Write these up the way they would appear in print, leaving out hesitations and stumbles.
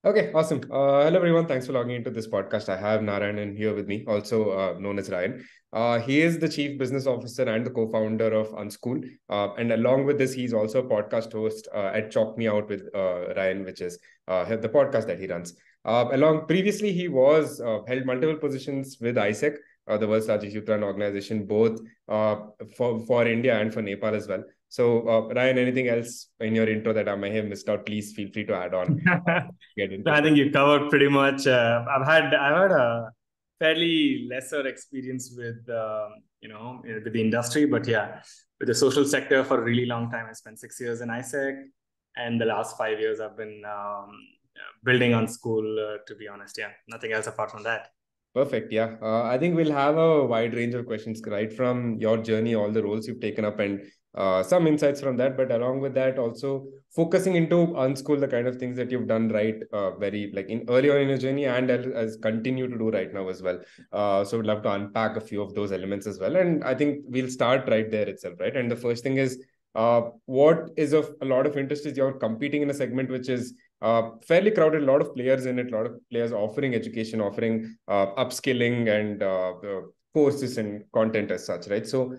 Okay, awesome. Hello, everyone. Thanks for logging into this podcast. I have Narayanan here with me, also known as Ryan. He is the Chief Business Officer and the co-founder of Unschool. And along with this, he's also a podcast host at Chalk Me Out with Ryan, which is the podcast that he runs. Previously, he was held multiple positions with ISEC, the world's largest youth run organization, both for India and for Nepal as well. So, Ryan, anything else in your intro that I may have missed out, please feel free to add on. Get into. I think you covered pretty much. I've had a fairly lesser experience with with the industry, but yeah, with the social sector for a really long time. I spent 6 years in ISEC, and the last 5 years I've been building Unschool. To be honest, yeah, nothing else apart from that. Perfect. Yeah. I think we'll have a wide range of questions, right from your journey, all the roles you've taken up, and some insights from that. But along with that, also focusing into Unschool, the kind of things that you've done right, very like in early on in your journey, and as continue to do right now as well. So we'd love to unpack a few of those elements as well. And I think we'll start right there itself, right? And the first thing is, what is of a lot of interest is you're competing in a segment which is fairly crowded, a lot of players in it, a lot of players offering education, offering upskilling and courses and content as such, right? So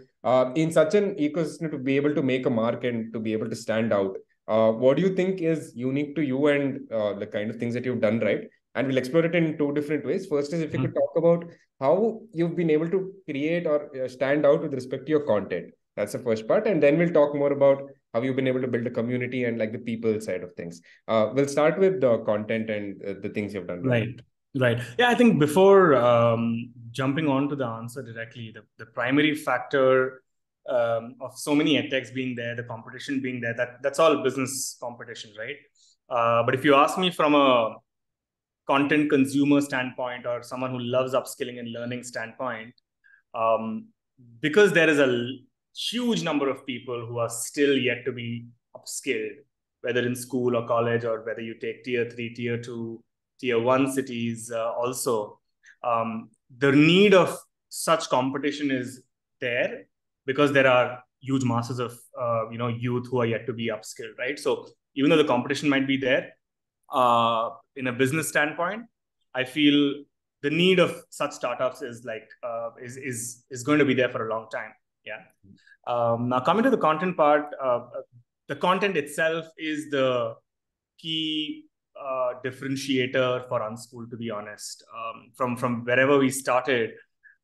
in such an ecosystem, to be able to make a mark and to be able to stand out, what do you think is unique to you and the kind of things that you've done right? And we'll explore it in two different ways. First is if you could talk about how you've been able to create or stand out with respect to your content. That's the first part. And then we'll talk more about how you've been able to build a community and like the people side of things. We'll start with the content and the things you've done right. Right. Yeah, I think before jumping on to the answer directly, the primary factor of so many edtechs being there, the competition being there, that's all business competition, right? But if you ask me from a content consumer standpoint or someone who loves upskilling and learning standpoint, because there is a huge number of people who are still yet to be upskilled, whether in school or college, or whether you take tier 3, tier 2, tier 1 cities also, the need of such competition is there because there are huge masses of youth who are yet to be upskilled, right? So even though the competition might be there, in a business standpoint, I feel the need of such startups is like is going to be there for a long time. Yeah. Now coming to the content part, the content itself is the key differentiator for Unschool, to be honest. From wherever we started,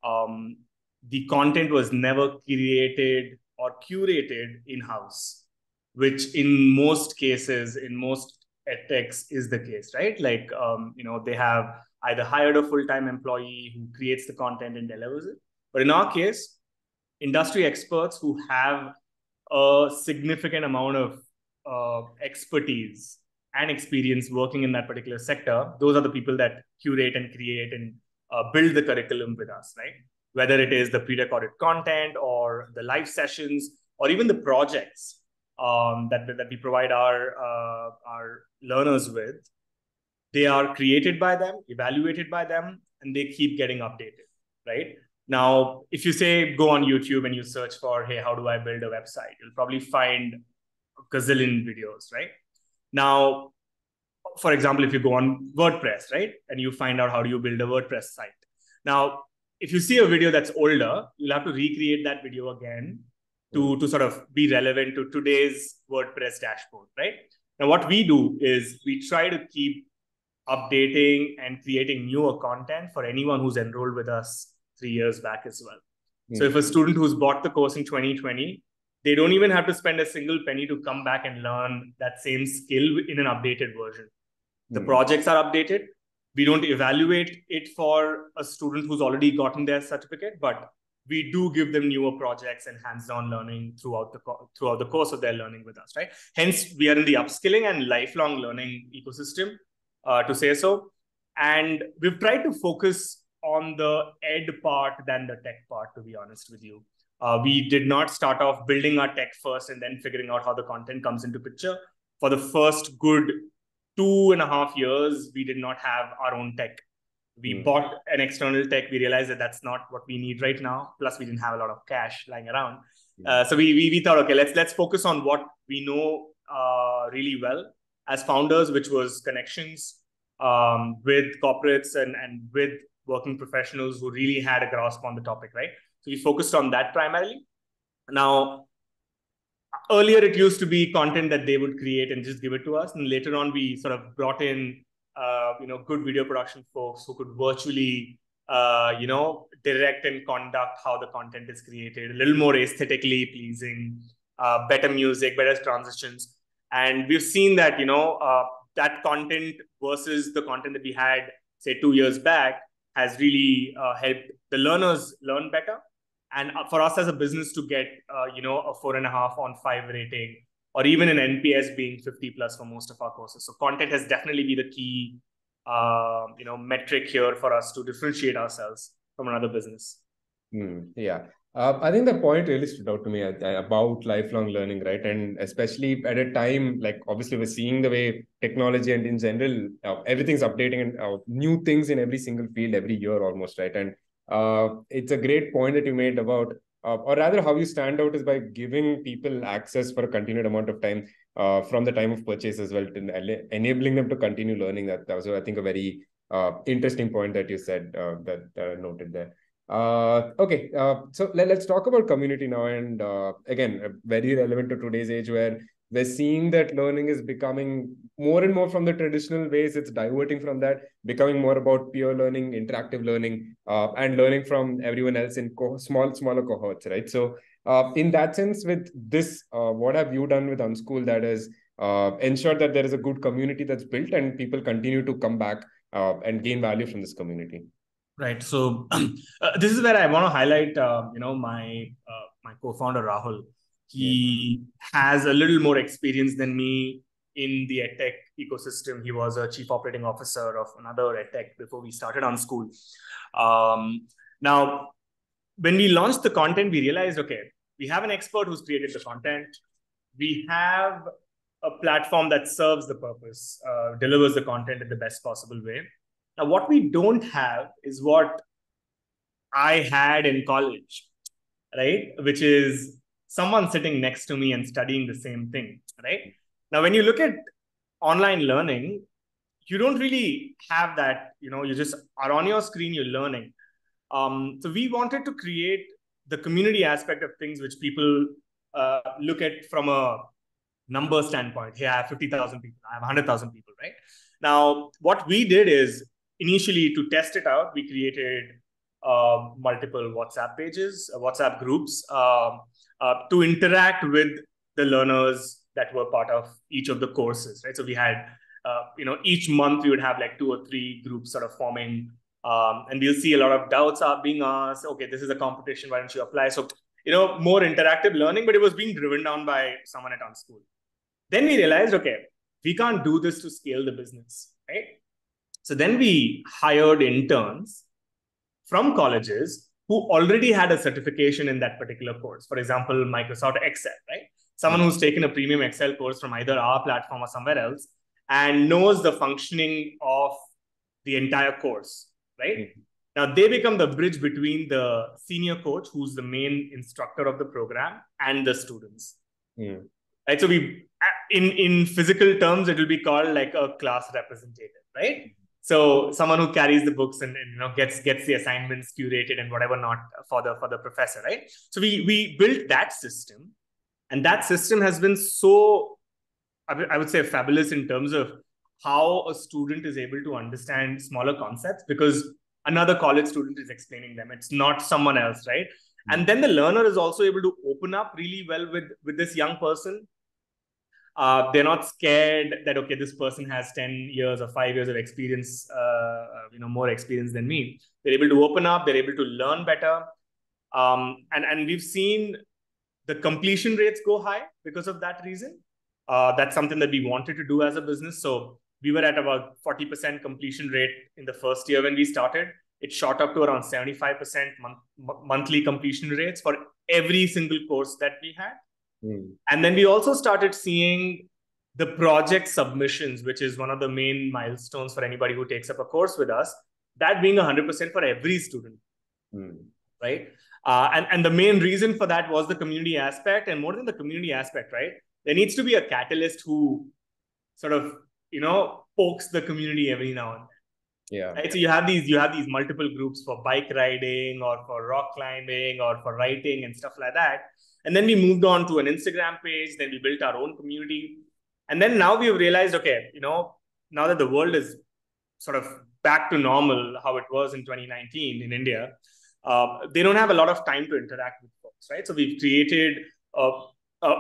the content was never created or curated in-house, which in most cases, in most edtechs is the case, right? Like, they have either hired a full-time employee who creates the content and delivers it. But in our case, industry experts who have a significant amount of expertise and experience working in that particular sector, those are the people that curate and create and build the curriculum with us, right? Whether it is the pre-recorded content or the live sessions or even the projects that we provide our learners with, they are created by them, evaluated by them, and they keep getting updated, right? Now, if you say go on YouTube and you search for, hey, how do I build a website? You'll probably find a gazillion videos, right? Now, for example, if you go on WordPress, right, and you find out how do you build a WordPress site. Now, if you see a video that's older, you'll have to recreate that video again to sort of be relevant to today's WordPress dashboard, right? Now, what we do is we try to keep updating and creating newer content for anyone who's enrolled with us 3 years back as well. So if a student who's bought the course in 2020, they don't even have to spend a single penny to come back and learn that same skill in an updated version. The projects are updated. We don't evaluate it for a student who's already gotten their certificate, but we do give them newer projects and hands-on learning throughout the course of their learning with us, right? Hence, we are in the upskilling and lifelong learning ecosystem, to say so. And we've tried to focus on the ed part than the tech part, to be honest with you. We did not start off building our tech first and then figuring out how the content comes into picture. For the first good 2.5 years, we did not have our own tech. We bought an external tech. We realized that that's not what we need right now. Plus, we didn't have a lot of cash lying around. So we thought, okay, let's focus on what we know really well as founders, which was connections, with corporates and with working professionals who really had a grasp on the topic, right? So we focused on that primarily. Now, earlier it used to be content that they would create and just give it to us, and later on we sort of brought in good video production folks who could virtually direct and conduct how the content is created, a little more aesthetically pleasing, better music, better transitions. And we've seen that that content versus the content that we had say 2 years back has really helped the learners learn better, and for us as a business to get a 4.5 on 5 rating, or even an NPS being 50 plus for most of our courses. So content has definitely been the key metric here for us to differentiate ourselves from another business. Yeah. I think the point really stood out to me about lifelong learning, right? And especially at a time, like obviously we're seeing the way technology and in general, everything's updating and new things in every single field every year almost, right? And it's a great point that you made about, or rather how you stand out is by giving people access for a continued amount of time from the time of purchase as well, to enabling them to continue learning. That was, I think, a very interesting point that you said that I noted there. Okay, so let's talk about community now. And again, very relevant to today's age where we're seeing that learning is becoming more and more from the traditional ways. It's diverting from that, becoming more about peer learning, interactive learning, and learning from everyone else in smaller cohorts, right? So in that sense, with this, what have you done with Unschool that is ensure that there is a good community that's built and people continue to come back and gain value from this community? Right. So this is where I want to highlight, my co-founder Rahul. He has a little more experience than me in the edtech ecosystem. He was a chief operating officer of another edtech before we started Unschool. Now, when we launched the content, we realized, okay, we have an expert who's created the content. We have a platform that serves the purpose, delivers the content in the best possible way. Now, what we don't have is what I had in college, right? Which is someone sitting next to me and studying the same thing, right? Now, when you look at online learning, you don't really have that, you just are on your screen, you're learning. So we wanted to create the community aspect of things, which people look at from a number standpoint. Here I have 50,000 people, I have 100,000 people, right? Now, what we did is, initially, to test it out, we created multiple WhatsApp pages, WhatsApp groups to interact with the learners that were part of each of the courses, right? So we had, each month we would have like 2 or 3 groups sort of forming, and we'll see a lot of doubts are being asked. Okay, this is a competition, why don't you apply? So, more interactive learning, but it was being driven down by someone at Unschool. Then we realized, okay, we can't do this to scale the business, right? So then we hired interns from colleges who already had a certification in that particular course. For example, Microsoft Excel, right? Someone who's taken a premium Excel course from either our platform or somewhere else and knows the functioning of the entire course, right? Now they become the bridge between the senior coach, who's the main instructor of the program, and the students. Right? So we, in physical terms, it will be called like a class representative, right? So someone who carries the books and gets the assignments curated and whatever not for the professor, right? So we built that system, and that system has been so, I would say, fabulous in terms of how a student is able to understand smaller concepts because another college student is explaining them. It's not someone else, right? And then the learner is also able to open up really well with this young person. They're not scared that, okay, this person has 10 years or 5 years of experience, more experience than me. They're able to open up, they're able to learn better. And we've seen the completion rates go high because of that reason. That's something that we wanted to do as a business. So we were at about 40% completion rate in the first year when we started. It shot up to around 75% monthly completion rates for every single course that we had. And then we also started seeing the project submissions, which is one of the main milestones for anybody who takes up a course with us, that being 100% for every student, right? And the main reason for that was the community aspect. And more than the community aspect, right? There needs to be a catalyst who sort of pokes the community every now and then. Yeah. Right. So you have these multiple groups for bike riding or for rock climbing or for writing and stuff like that. And then we moved on to an Instagram page. Then we built our own community. And then now we've realized, okay, now that the world is sort of back to normal, how it was in 2019 in India, they don't have a lot of time to interact with folks, right? So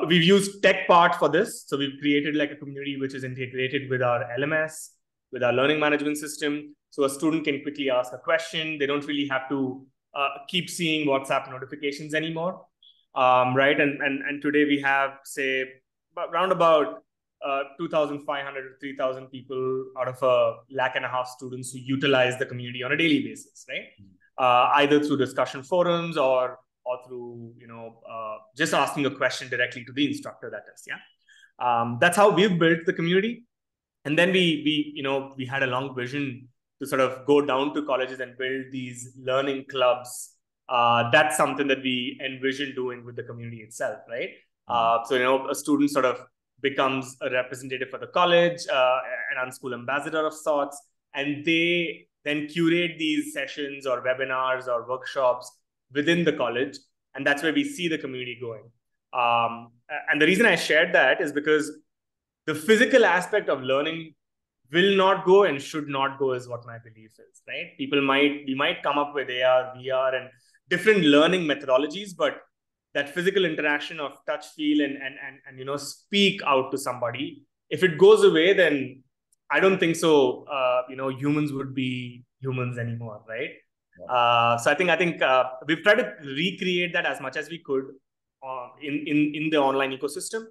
we've used tech part for this. So we've created like a community which is integrated with our LMS, with our learning management system. So a student can quickly ask a question. They don't really have to keep seeing WhatsApp notifications anymore, right? And today we have, say, around about 2,500 to 3,000 people out of 1.5 lakh students who utilize the community on a daily basis, right? Either through discussion forums or through just asking a question directly to the instructor. That is, that's how we've built the community. And then we had a long vision to sort of go down to colleges and build these learning clubs. That's something that we envision doing with the community itself, right? So a student sort of becomes a representative for the college, an Unschool ambassador of sorts, and they then curate these sessions or webinars or workshops within the college, and that's where we see the community going. And the reason I shared that is because the physical aspect of learning will not go and should not go, is what my belief is, right? We might come up with AR, VR, and different learning methodologies, but that physical interaction of touch, feel, and speak out to somebody, if it goes away, then I don't think so. Humans would be humans anymore, right? So I think we've tried to recreate that as much as we could in the online ecosystem,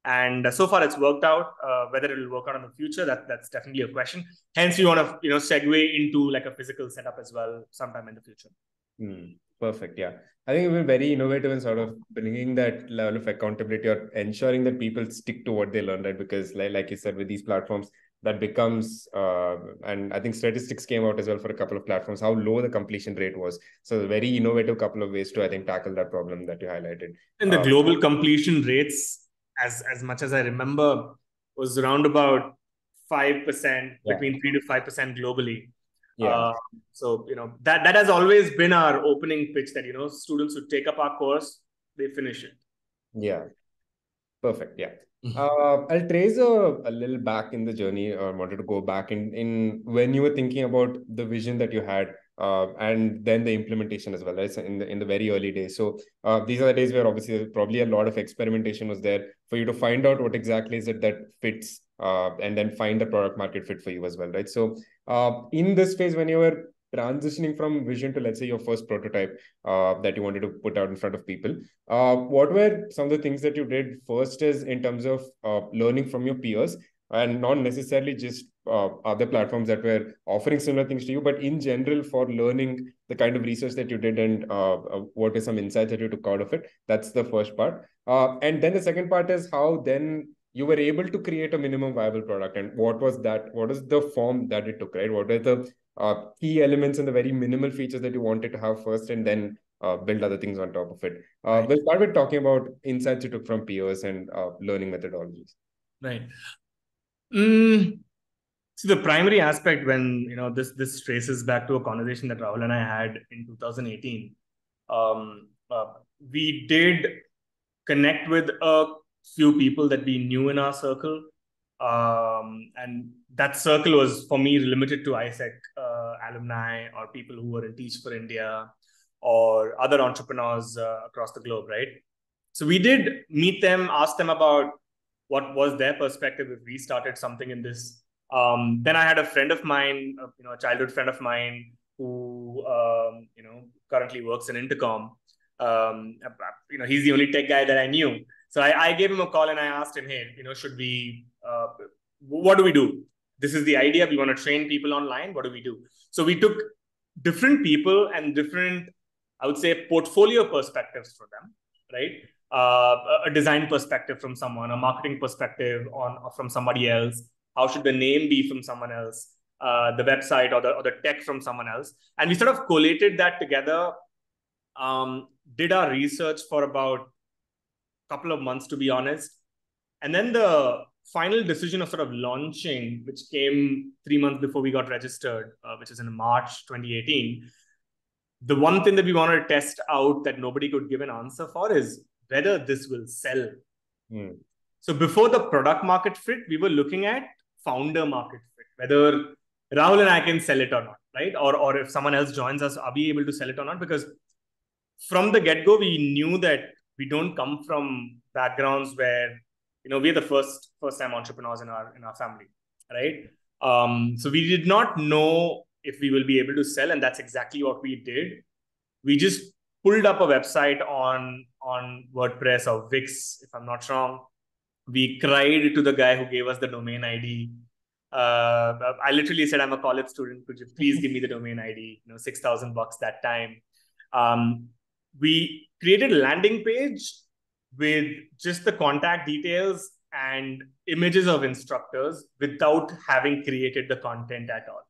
and so far it's worked out. Whether it will work out in the future, that's definitely a question. Hence, we want to segue into like a physical setup as well sometime in the future. Perfect. Yeah. I think we've been very innovative in sort of bringing that level of accountability or ensuring that people stick to what they learn, right? Because like you said, with these platforms, that becomes, and I think statistics came out as well for a couple of platforms, how low the completion rate was. So a very innovative couple of ways to, I think, tackle that problem that you highlighted. And the global completion rates, as much as I remember, was around about 5%, between 3 to 5% globally. So that has always been our opening pitch, that students who take up our course, they finish it. Yeah. Perfect. Yeah. I'll trace a little back in the journey, or wanted to go back in when you were thinking about the vision that you had, and then the implementation as well, right? So in the very early days. So these are the days where obviously probably a lot of experimentation was there for you to find out what exactly is it that fits, and then find the product market fit for you as well, right? So in this phase, when you were transitioning from vision to, let's say, your first prototype that you wanted to put out in front of people, what were some of the things that you did first, is in terms of learning from your peers, and not necessarily just other platforms that were offering similar things to you, but in general for learning the kind of research that you did, and what are some insights that you took out of it? That's the first part. And then the second part is how then you were able to create a minimum viable product, and what was the form that it took, right? What are the key elements and the very minimal features that you wanted to have first, and then build other things on top of it. We'll start with talking about insights you took from peers and learning methodologies. Right. So the primary aspect, when this traces back to a conversation that Rahul and I had in 2018. We did connect with a few people that we knew in our circle. And that circle was, for me, limited to ISEC alumni or people who were in Teach for India or other entrepreneurs across the globe, right? So we did meet them, ask them about what was their perspective if we started something in this. Then I had a friend of mine, a childhood friend of mine who, currently works in Intercom. He's the only tech guy that I knew. So I gave him a call and I asked him, hey, should we, what do we do? This is the idea. We want to train people online. What do we do? So we took different people and different, I would say, portfolio perspectives for them, right? A design perspective from someone, a marketing perspective from somebody else. How should the name be from someone else? The website or the tech from someone else. And we sort of collated that together, did our research for about a couple of months, to be honest. And then the final decision of sort of launching, which came 3 months before we got registered, which is in March 2018, the one thing that we wanted to test out that nobody could give an answer for is whether this will sell. So before the product market fit, we were looking at founder market fit, whether Rahul and I can sell it or not, right? Or if someone else joins us, are we able to sell it or not? Because from the get-go, we knew that we don't come from backgrounds where, we're the first-time entrepreneurs in our family, right? So we did not know if we will be able to sell, and that's exactly what we did. We just pulled up a website on WordPress or Wix, if I'm not wrong. We cried to the guy who gave us the domain ID. I literally said, I'm a college student. Could you please give me the domain ID? $6,000 that time. We created a landing page with just the contact details and images of instructors without having created the content at all.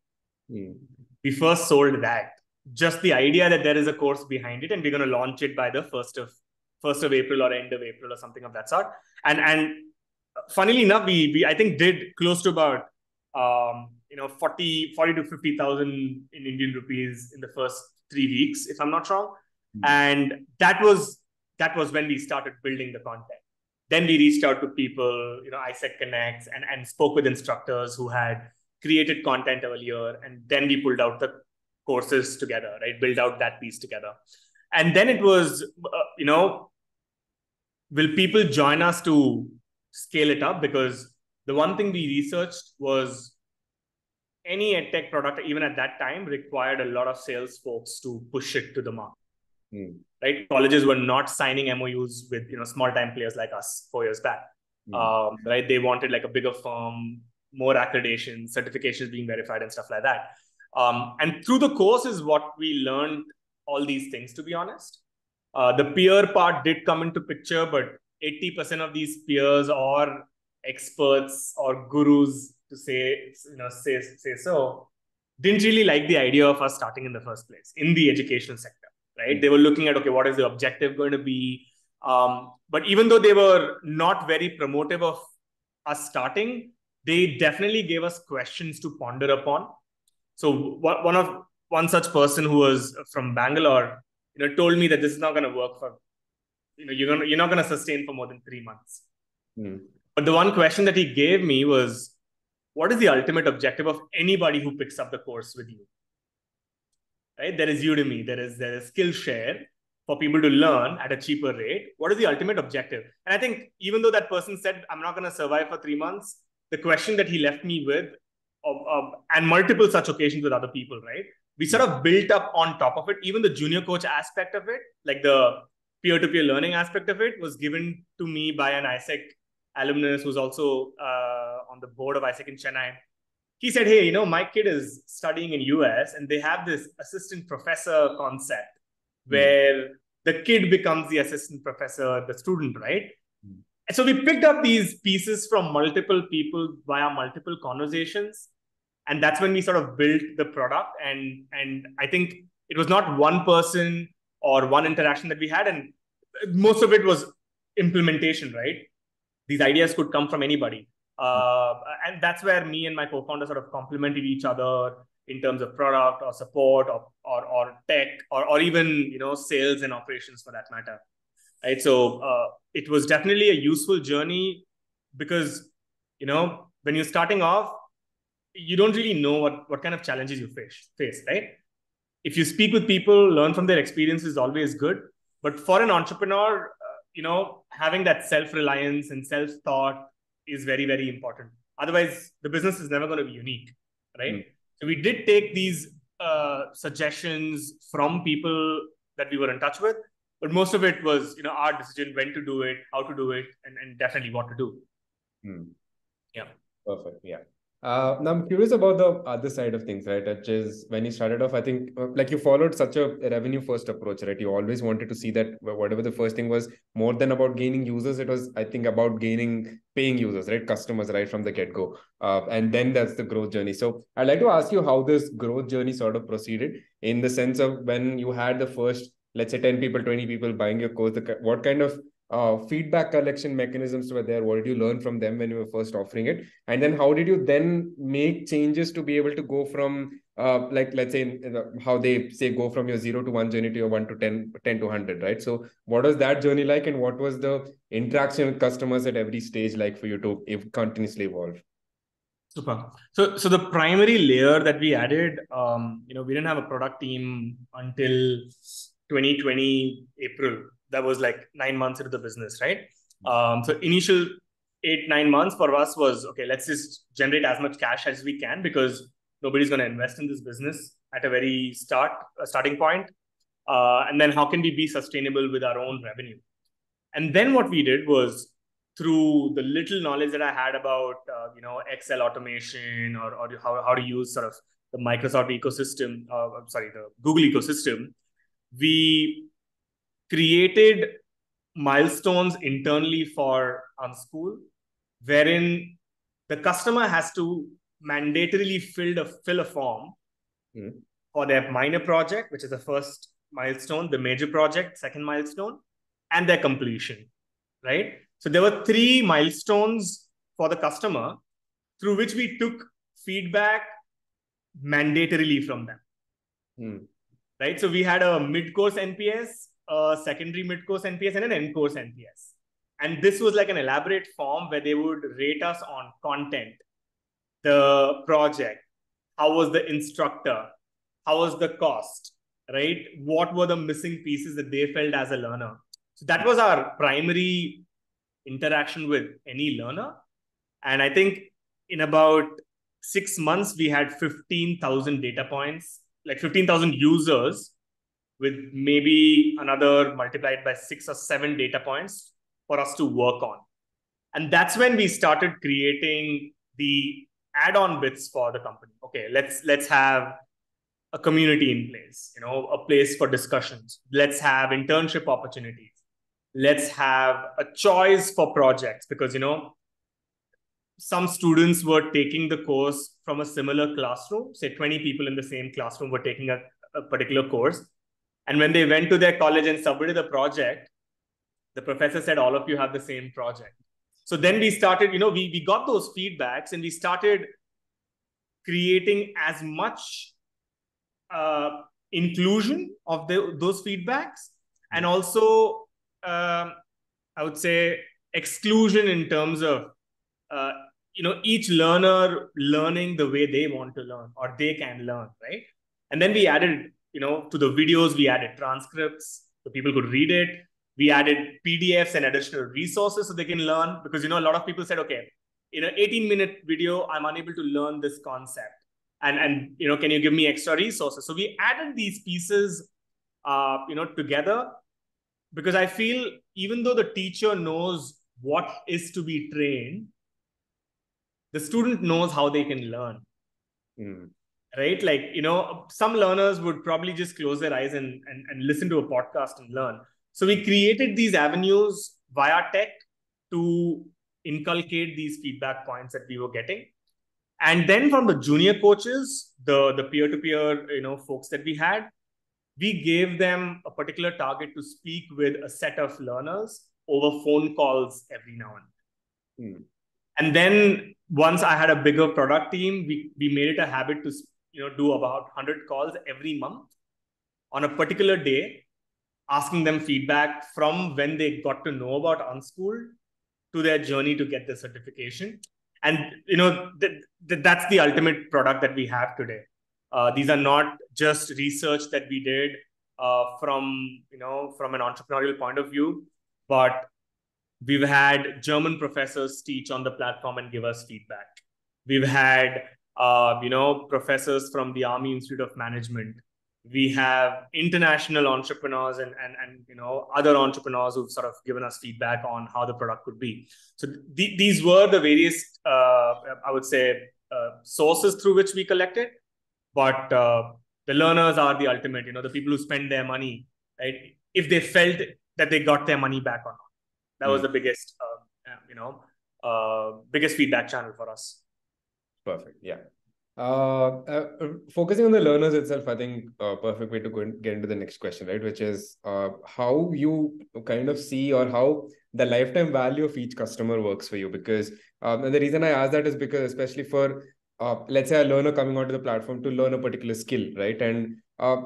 We first sold that. Just the idea that there is a course behind it and we're going to launch it by the 1st of April or end of April or something of that sort. And funnily enough, we I think did close to about 40 to 50,000 in Indian rupees in the first 3 weeks, if I'm not wrong. And that was when we started building the content. Then we reached out to people, ISEC Connects, and spoke with instructors who had created content earlier. And then we pulled out the courses together, right? Build out that piece together. And then it was, will people join us to scale it up? Because the one thing we researched was any edtech product, even at that time, required a lot of sales folks to push it to the market. Right? Colleges were not signing MOUs with small-time players like us 4 years back. Right? They wanted like a bigger firm, more accreditation, certifications being verified and stuff like that. And through the course is what we learned all these things, to be honest. The peer part did come into picture, but 80% of these peers or experts or gurus, to say so, didn't really like the idea of us starting in the first place in the educational sector. Right? They were looking at, okay, what is the objective going to be? But even though they were not very promotive of us starting, they definitely gave us questions to ponder upon. So one such person who was from Bangalore, told me that this is not going to work for, you're not going to sustain for more than 3 months. But the one question that he gave me was, what is the ultimate objective of anybody who picks up the course with you? Right? There is Udemy, there is Skillshare for people to learn at a cheaper rate. What is the ultimate objective? And I think even though that person said, I'm not going to survive for 3 months, the question that he left me with, and multiple such occasions with other people, right? We sort of built up on top of it. Even the junior coach aspect of it, like the peer-to-peer learning aspect of it, was given to me by an ISEC alumnus who's also on the board of ISEC in Chennai. He said, hey, my kid is studying in US and they have this assistant professor concept where the kid becomes the assistant professor, the student, right? And so we picked up these pieces from multiple people via multiple conversations. And that's when we sort of built the product. And I think it was not one person or one interaction that we had. And most of it was implementation, right? These ideas could come from anybody. And that's where me and my co-founder sort of complemented each other in terms of product or support or tech or even, sales and operations for that matter. Right. So it was definitely a useful journey because, when you're starting off, you don't really know what kind of challenges you face, right? If you speak with people, learn from their experience is always good. But for an entrepreneur, having that self-reliance and self-thought is very, very important. Otherwise, the business is never going to be unique, right? So we did take these suggestions from people that we were in touch with, but most of it was, our decision when to do it, how to do it, and definitely what to do. Yeah. Perfect. Yeah. Now I'm curious about the other side of things, right? Which is when you started off, I think like you followed such a revenue first approach, right? You always wanted to see that whatever the first thing was, more than about gaining users, it was, I think, about gaining paying users, right? Customers, right from the get-go. And then that's the growth journey. So I'd like to ask you how this growth journey sort of proceeded in the sense of when you had the first, let's say 10 people, 20 people buying your course, what kind of feedback collection mechanisms were there? What did you learn from them when you were first offering it? And then how did you then make changes to be able to go from like, let's say, how they say go from your 0 to 1 journey to your 1 to 10, 10 to 100, right? So what was that journey like, and what was the interaction with customers at every stage like for you to continuously evolve? Super. So the primary layer that we added, we didn't have a product team until 2020 April. That was like 9 months into the business, right? So initial 8-9 months for us was, okay, let's just generate as much cash as we can, because nobody's going to invest in this business at a very starting point. And then how can we be sustainable with our own revenue? And then what we did was, through the little knowledge that I had about, Excel automation, or how to use sort of the Microsoft ecosystem, the Google ecosystem, we created milestones internally for Unschool, wherein the customer has to mandatorily fill a form for their minor project, which is the first milestone, the major project, second milestone, and their completion, right? So there were 3 milestones for the customer through which we took feedback mandatorily from them, right? So we had a mid-course NPS, a secondary mid-course NPS, and an end-course NPS. And this was like an elaborate form where they would rate us on content, the project, how was the instructor, how was the cost, right? What were the missing pieces that they felt as a learner? So that was our primary interaction with any learner. And I think in about 6 months, we had 15,000 data points, like 15,000 users, with maybe another multiplied by 6 or 7 data points for us to work on. And that's when we started creating the add-on bits for the company. Okay, let's have a community in place, a place for discussions. Let's have internship opportunities. Let's have a choice for projects, because, some students were taking the course from a similar classroom. Say 20 people in the same classroom were taking a particular course. And when they went to their college and submitted the project, the professor said, all of you have the same project. So then we started, we got those feedbacks, and we started creating as much inclusion of those feedbacks, and also, I would say, exclusion in terms of, each learner learning the way they want to learn or they can learn, right? And then we added, to the videos, we added transcripts so people could read it. We added PDFs and additional resources so they can learn, because, a lot of people said, okay, in an 18-minute video, I'm unable to learn this concept. And can you give me extra resources? So we added these pieces, together, because I feel even though the teacher knows what is to be trained, the student knows how they can learn. Right? Like, some learners would probably just close their eyes and listen to a podcast and learn. So we created these avenues via tech to inculcate these feedback points that we were getting. And then from the junior coaches, the peer-to-peer, folks that we had, we gave them a particular target to speak with a set of learners over phone calls every now and then. And then once I had a bigger product team, we made it a habit to do about 100 calls every month on a particular day, asking them feedback from when they got to know about Unschool to their journey to get the certification. And that's the ultimate product that we have today. These are not just research that we did from an entrepreneurial point of view, but we've had German professors teach on the platform and give us feedback. We've had professors from the Army Institute of Management. We have international entrepreneurs and other entrepreneurs who've sort of given us feedback on how the product could be. So these were the various, I would say, sources through which we collected. But the learners are the ultimate, the people who spend their money, right? If they felt that they got their money back or not. That was the biggest, biggest feedback channel for us. Perfect. Yeah. Focusing on the learners itself, I think perfect way to get into the next question, right? Which is how you kind of see or how the lifetime value of each customer works for you. Because and the reason I ask that is because especially for let's say a learner coming onto the platform to learn a particular skill, right? And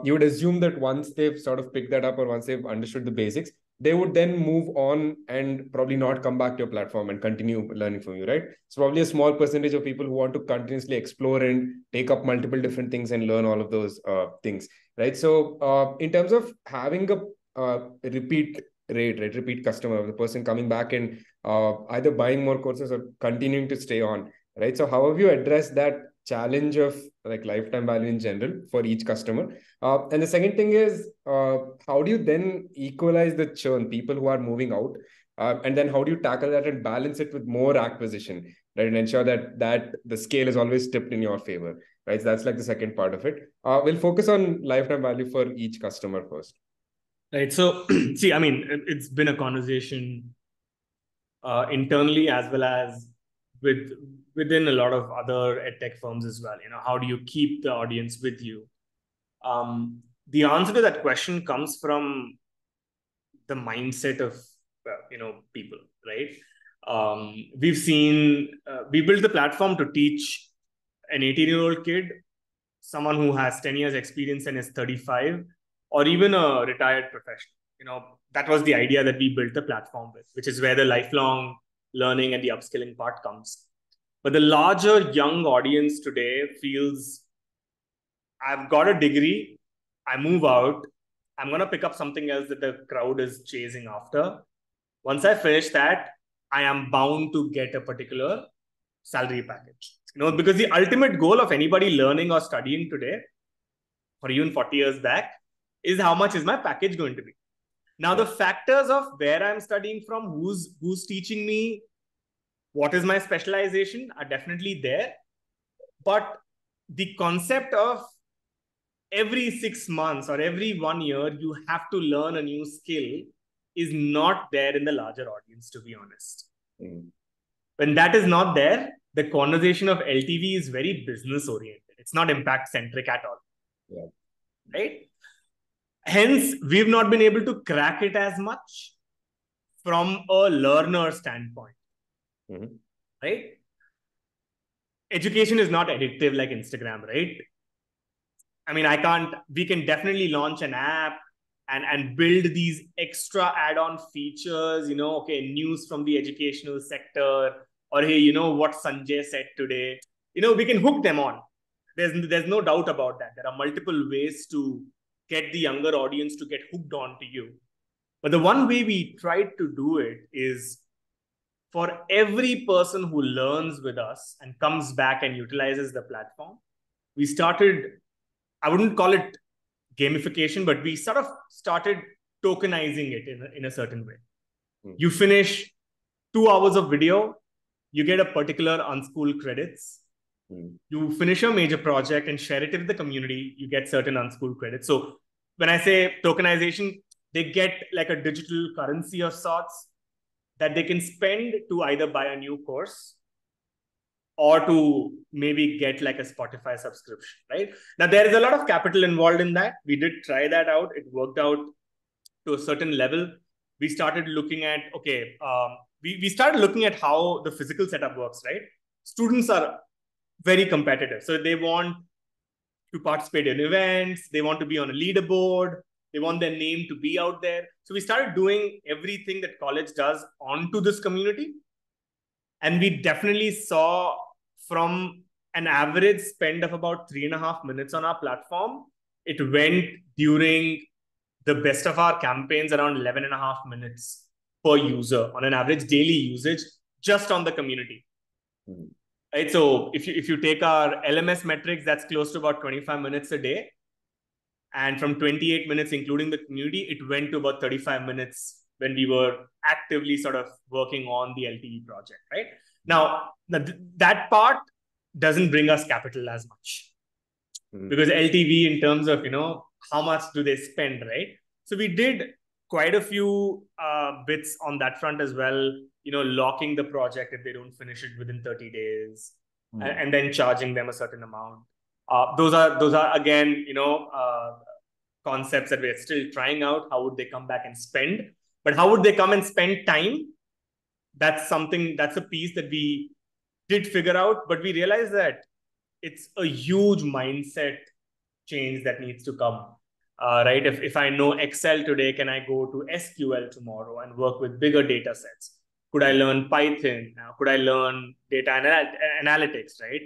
you would assume that once they've sort of picked that up or once they've understood the basics, they would then move on and probably not come back to your platform and continue learning from you, right? It's probably a small percentage of people who want to continuously explore and take up multiple different things and learn all of those things, right? So in terms of having a repeat rate, right, repeat customer, the person coming back and either buying more courses or continuing to stay on, right? So how have you addressed that challenge of like lifetime value in general for each customer? And the second thing is, how do you then equalize the churn, people who are moving out? And then how do you tackle that and balance it with more acquisition, right? And ensure that the scale is always tipped in your favor, right? So that's like the second part of it. We'll focus on lifetime value for each customer first. Right. So, see, I mean, it's been a conversation internally as well as within a lot of other edtech firms as well. How do you keep the audience with you? The answer to that question comes from the mindset of people, right? We've seen we built the platform to teach an 18-year-old kid, someone who has 10 years experience and is 35, or even a retired professional. That was the idea that we built the platform with, which is where the lifelong learning and the upskilling part comes. But the larger young audience today feels, I've got a degree, I move out, I'm going to pick up something else that the crowd is chasing after. Once I finish that, I am bound to get a particular salary package. Because the ultimate goal of anybody learning or studying today, or even 40 years back, is how much is my package going to be. Now, the factors of where I'm studying from, who's teaching me, what is my specialization are definitely there. But the concept of every 6 months or every 1 year, you have to learn a new skill is not there in the larger audience, to be honest. When that is not there, the conversation of LTV is very business oriented. It's not impact centric at all. Yeah. Right? Hence, we've not been able to crack it as much from a learner standpoint. Right? Education is not addictive like Instagram, right? I mean, we can definitely launch an app and build these extra add-on features, okay, news from the educational sector, or hey, what Sanjay said today. We can hook them on. There's no doubt about that. There are multiple ways to get the younger audience to get hooked on to you. But the one way we tried to do it is for every person who learns with us and comes back and utilizes the platform, we started, I wouldn't call it gamification, but we sort of started tokenizing it in a certain way. You finish 2 hours of video, you get a particular Unschool credits. You finish your major project and share it with the community, you get certain Unschool credits. So when I say tokenization, they get like a digital currency of sorts that they can spend to either buy a new course or to maybe get like a Spotify subscription, right? Now, there is a lot of capital involved in that. We did try that out. It worked out to a certain level. We started looking at, we started looking at how the physical setup works, right? Students are very competitive. So they want to participate in events. They want to be on a leaderboard. They want their name to be out there. So we started doing everything that college does onto this community. And we definitely saw from an average spend of about 3.5 minutes on our platform, it went during the best of our campaigns around 11.5 minutes per user on an average daily usage just on the community. Right? So if you take our LMS metrics, that's close to about 25 minutes a day. And from 28 minutes, including the community, it went to about 35 minutes when we were actively sort of working on the LTE project, right? Now, that part doesn't bring us capital as much because LTV in terms of, how much do they spend, right? So we did quite a few bits on that front as well, locking the project if they don't finish it within 30 days, and then charging them a certain amount. Those are again, concepts that we're still trying out. How would they come back and spend? But how would they come and spend time? That's a piece that we did figure out, but we realized that it's a huge mindset change that needs to come. Right? If I know Excel today, can I go to SQL tomorrow and work with bigger data sets? Could I learn Python? Could I learn data analytics, right?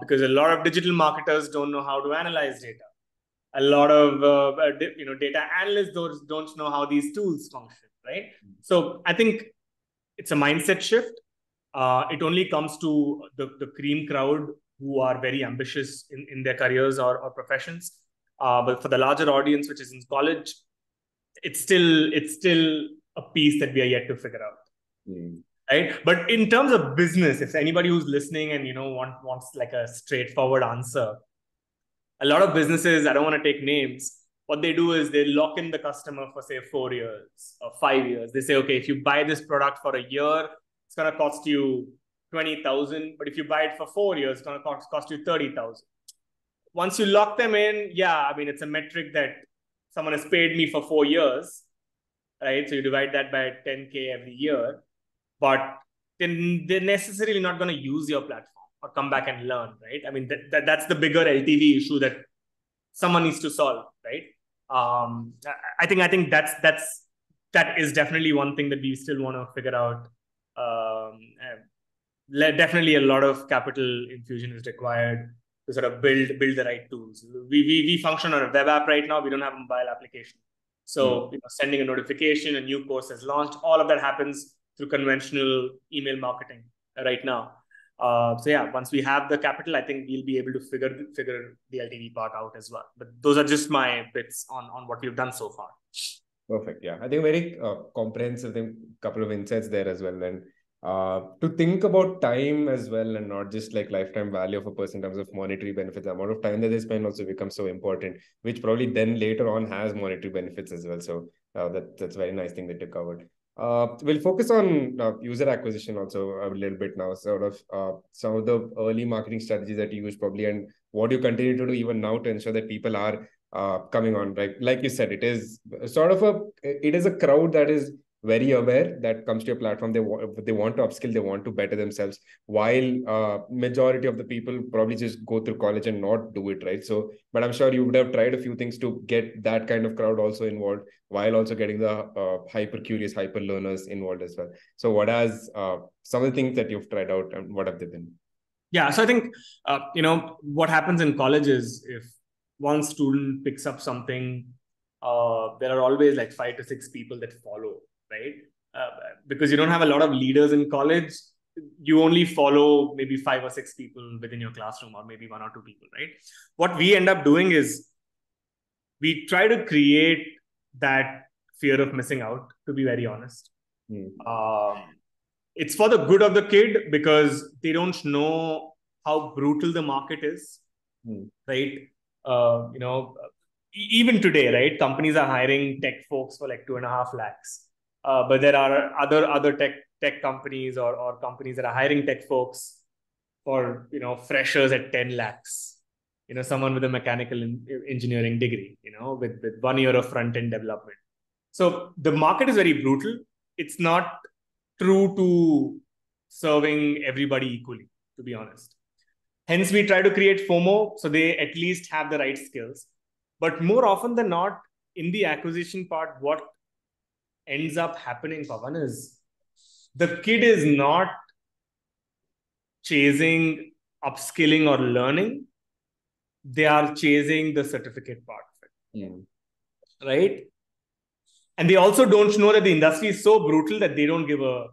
Because a lot of digital marketers don't know how to analyze data. A lot of data analysts don't know how these tools function, right? So I think it's a mindset shift. It only comes to the cream crowd who are very ambitious in their careers or professions. But for the larger audience, which is in college, it's still a piece that we are yet to figure out. Right? But in terms of business, if anybody who's listening and wants like a straightforward answer, a lot of businesses, I don't want to take names, what they do is they lock in the customer for say 4 years or 5 years. They say, okay, if you buy this product for a year, it's going to cost you 20,000. But if you buy it for 4 years, it's going to cost you 30,000. Once you lock them in, it's a metric that someone has paid me for 4 years, right? So you divide that by 10K every year, but then they're necessarily not going to use your platform or come back and learn, right? I mean, that's the bigger LTV issue that someone needs to solve, right? I think that is definitely one thing that we still want to figure out. Definitely a lot of capital infusion is required to sort of build the right tools. We function on a web app right now. We don't have a mobile application. So sending a notification, a new course has launched, all of that happens through conventional email marketing right now. Once we have the capital, I think we'll be able to figure the LTV part out as well. But those are just my bits on what we've done so far. Perfect. Yeah, I think very comprehensive. Couple of insights there as well. And to think about time as well, and not just like lifetime value of a person in terms of monetary benefits. The amount of time that they spend also becomes so important, which probably then later on has monetary benefits as well. So that's a very nice thing that you covered. We'll focus on user acquisition also a little bit now, sort of some of the early marketing strategies that you use probably, and what you continue to do even now to ensure that people are coming on, right? Like you said, it is sort of a crowd that is very aware, that comes to your platform. They want to upskill, they want to better themselves, while majority of the people probably just go through college and not do it, right? So, but I'm sure you would have tried a few things to get that kind of crowd also involved, while also getting the hyper curious, hyper learners involved as well. So what has some of the things that you've tried out, and what have they been? Yeah, so I think what happens in college is, if one student picks up something, there are always like 5 to 6 people that follow, right? Because you don't have a lot of leaders in college, you only follow maybe 5 or 6 people within your classroom, or maybe 1 or 2 people, right? What we end up doing is we try to create that fear of missing out, to be very honest. It's for the good of the kid, because they don't know how brutal the market is, right? Even today, right? Companies are hiring tech folks for like 2.5 lakhs. But there are other tech companies or companies that are hiring tech folks for freshers at 10 lakhs. Someone with a mechanical engineering degree, with 1 year of front end development. So the market is very brutal. It's not true to serving everybody equally, to be honest. Hence, we try to create FOMO, so they at least have the right skills. But more often than not, in the acquisition part, what ends up happening, Pawan, is the kid is not chasing upskilling or learning. They are chasing the certificate part of it. Right? And they also don't know that the industry is so brutal that they don't give a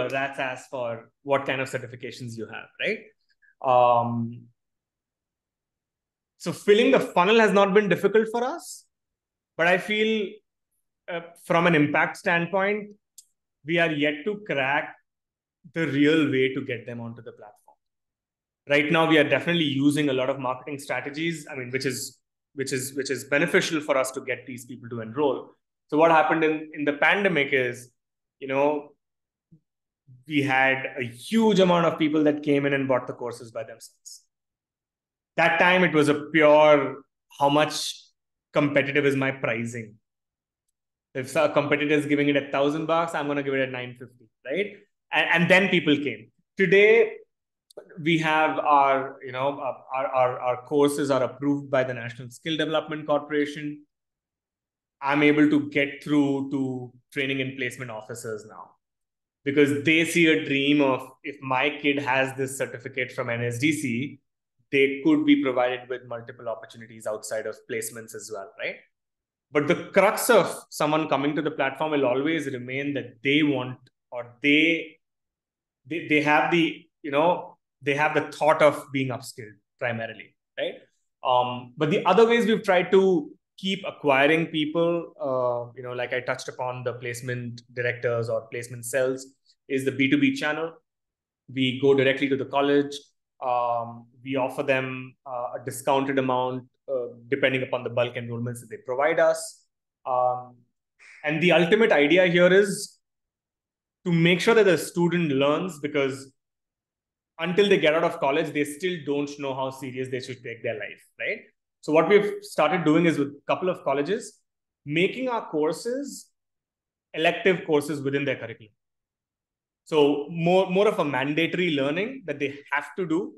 rat's ass for what kind of certifications you have, right? So filling the funnel has not been difficult for us, but I feel from an impact standpoint, we are yet to crack the real way to get them onto the platform. Right now, we are definitely using a lot of marketing strategies, which is beneficial for us to get these people to enroll. So what happened in the pandemic is, we had a huge amount of people that came in and bought the courses by themselves. That time it was a pure, how much competitive is my pricing? If a competitor is giving it at $1,000, I'm going to give it at 950, right? And then people came. Today, we have our, our courses are approved by the National Skill Development Corporation. I'm able to get through to training and placement officers now, because they see a dream of, if my kid has this certificate from NSDC, they could be provided with multiple opportunities outside of placements as well, right? But the crux of someone coming to the platform will always remain that they want, or they have the, they have the thought of being upskilled primarily, right? But the other ways we've tried to keep acquiring people, like I touched upon, the placement directors or placement cells, is the B2B channel. We go directly to the college. We offer them a discounted amount depending upon the bulk enrollments that they provide us. And the ultimate idea here is to make sure that the student learns, because until they get out of college, they still don't know how serious they should take their life, right? So what we've started doing is, with a couple of colleges, making our courses elective courses within their curriculum. So more of a mandatory learning that they have to do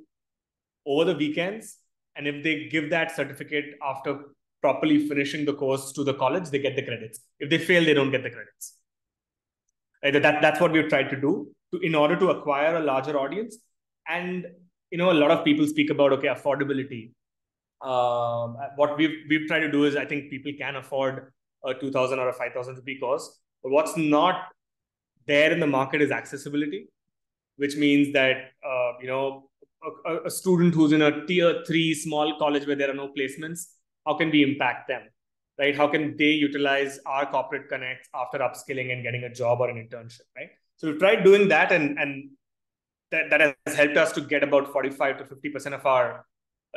over the weekends. And if they give that certificate after properly finishing the course to the college, they get the credits. If they fail, they don't get the credits. That's what we've tried to do in order to acquire a larger audience. And a lot of people speak about, okay, affordability. What we've tried to do is, I think people can afford a 2,000 or a 5,000 rupee course, but what's not there in the market is accessibility, which means that a student who's in a tier 3 small college where there are no placements, how can we impact them, right? How can they utilize our corporate connects after upskilling and getting a job or an internship, right? So we've tried doing that, and that has helped us to get about 45 to 50% of our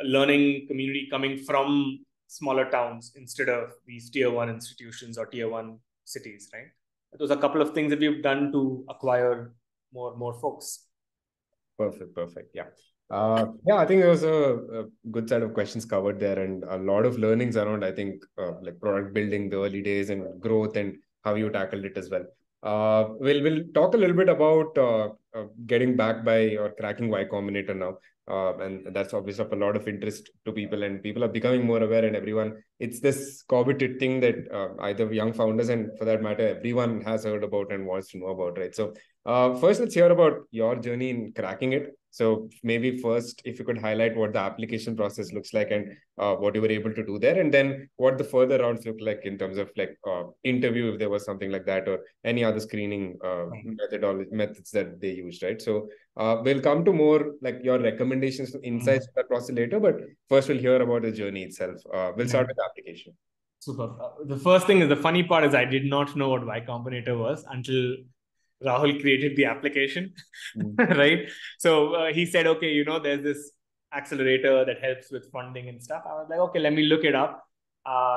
learning community coming from smaller towns instead of these tier 1 institutions or tier 1 cities, right? Those are a couple of things that we've done to acquire more folks. Perfect. Yeah. I think there was a good set of questions covered there, and a lot of learnings around, I think, like product building, the early days and growth, and how you tackled it as well. We'll talk a little bit about getting back by or cracking Y-Combinator now. And that's obviously of a lot of interest to people, and people are becoming more aware, and everyone, it's this coveted thing that either young founders, and for that matter, everyone has heard about and wants to know about, right? So first, let's hear about your journey in cracking it. So maybe first, if you could highlight what the application process looks like, and what you were able to do there, and then what the further rounds look like in terms of like interview, if there was something like that, or any other screening methods that they used, right? So we'll come to more like your recommendations, insights that process later, but first we'll hear about the journey itself. We'll start with the application. Super. The first thing is, the funny part is, I did not know what Y-Combinator was until Rahul created the application, right? So he said, okay, there's this accelerator that helps with funding and stuff. I was like, okay, let me look it up.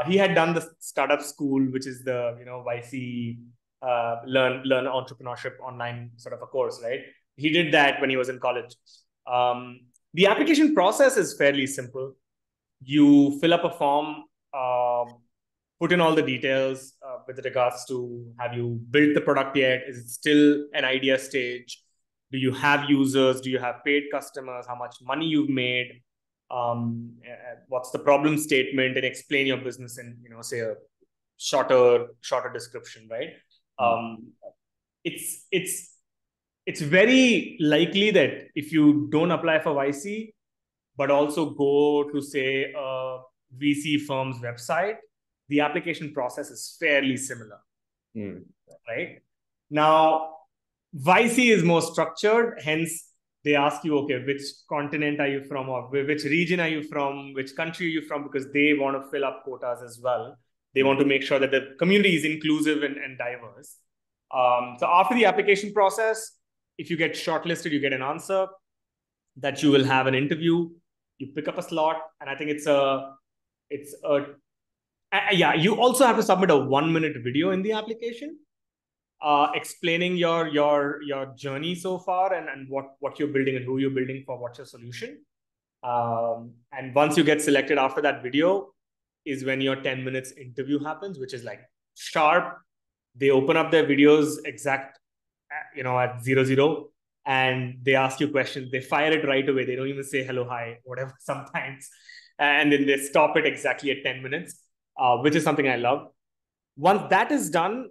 He had done the startup school, which is the, YC learn entrepreneurship online sort of a course, right? He did that when he was in college. The application process is fairly simple. You fill up a form, put in all the details with regards to, have you built the product yet? Is it still an idea stage? Do you have users? Do you have paid customers? How much money you've made? What's the problem statement? And explain your business in, say a shorter description, right? It's very likely that if you don't apply for YC, but also go to, say, a VC firm's website, the application process is fairly similar, right? Now, YC is more structured, hence they ask you, okay, which continent are you from, or which region are you from, which country are you from, because they want to fill up quotas as well. They want to make sure that the community is inclusive and diverse. So after the application process, if you get shortlisted, you get an answer that you will have an interview. You pick up a slot, and I think you also have to submit a 1-minute video in the application. explaining your journey so far and what you're building and who you're building for, what's your solution. And once you get selected after that video is when your 10 minutes interview happens, which is like sharp. They open up their videos exact, at 00, and they ask you questions. They fire it right away. They don't even say hello, hi, whatever sometimes. And then they stop it exactly at 10 minutes, which is something I love. Once that is done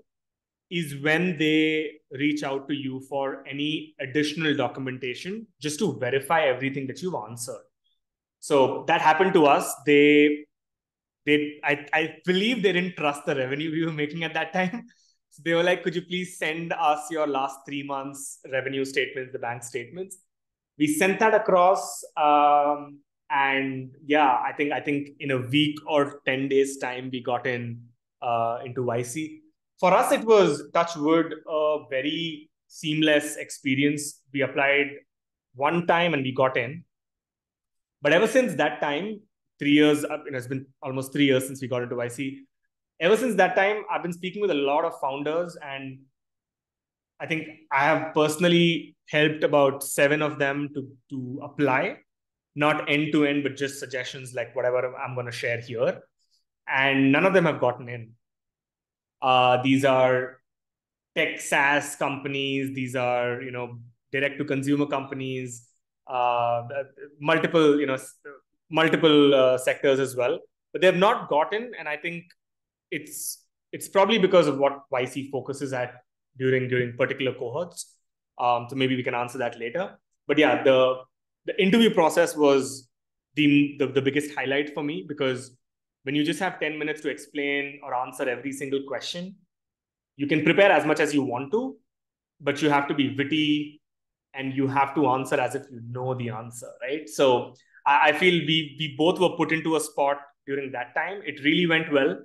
is when they reach out to you for any additional documentation just to verify everything that you've answered. So that happened to us. I believe they didn't trust the revenue we were making at that time. So they were like, could you please send us your last 3 months revenue statements, the bank statements? We sent that across. And yeah, I think in a week or 10 days time, we got into YC. For us, it was, touch wood, a very seamless experience. We applied one time and we got in. But ever since that time, 3 years, it's been almost 3 years since we got into YC. Ever since that time, I've been speaking with a lot of founders, and I think I have personally helped about 7 of them to apply, not end to end, but just suggestions like whatever I'm going to share here. And none of them have gotten in. These are tech SaaS companies. These are, direct to consumer companies, multiple sectors as well, but they have not gotten. And I think it's probably because of what YC focuses at during particular cohorts. So maybe we can answer that later. But yeah, the interview process was the biggest highlight for me, because when you just have 10 minutes to explain or answer every single question, you can prepare as much as you want to, but you have to be witty and you have to answer as if you know the answer, right? So I feel we both were put into a spot during that time. It really went well,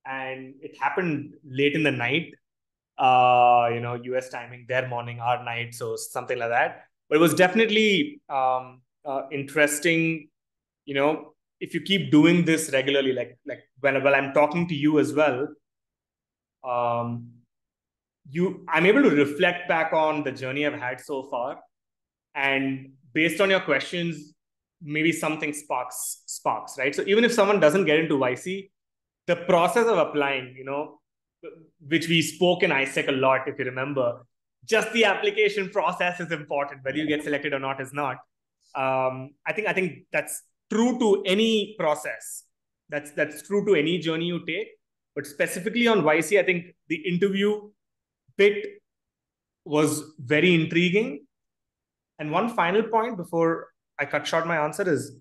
and it happened late in the night, US timing, their morning, our night, so something like that. But it was definitely interesting, if you keep doing this regularly, like when I'm talking to you as well, I'm able to reflect back on the journey I've had so far, and based on your questions, maybe something sparks, right? So even if someone doesn't get into YC, the process of applying, which we spoke in ISEC a lot, if you remember, just the application process is important. Whether you get selected or not is not. I think that's true to any process. That's true to any journey you take. But specifically on YC, I think the interview bit was very intriguing. And one final point before I cut short my answer is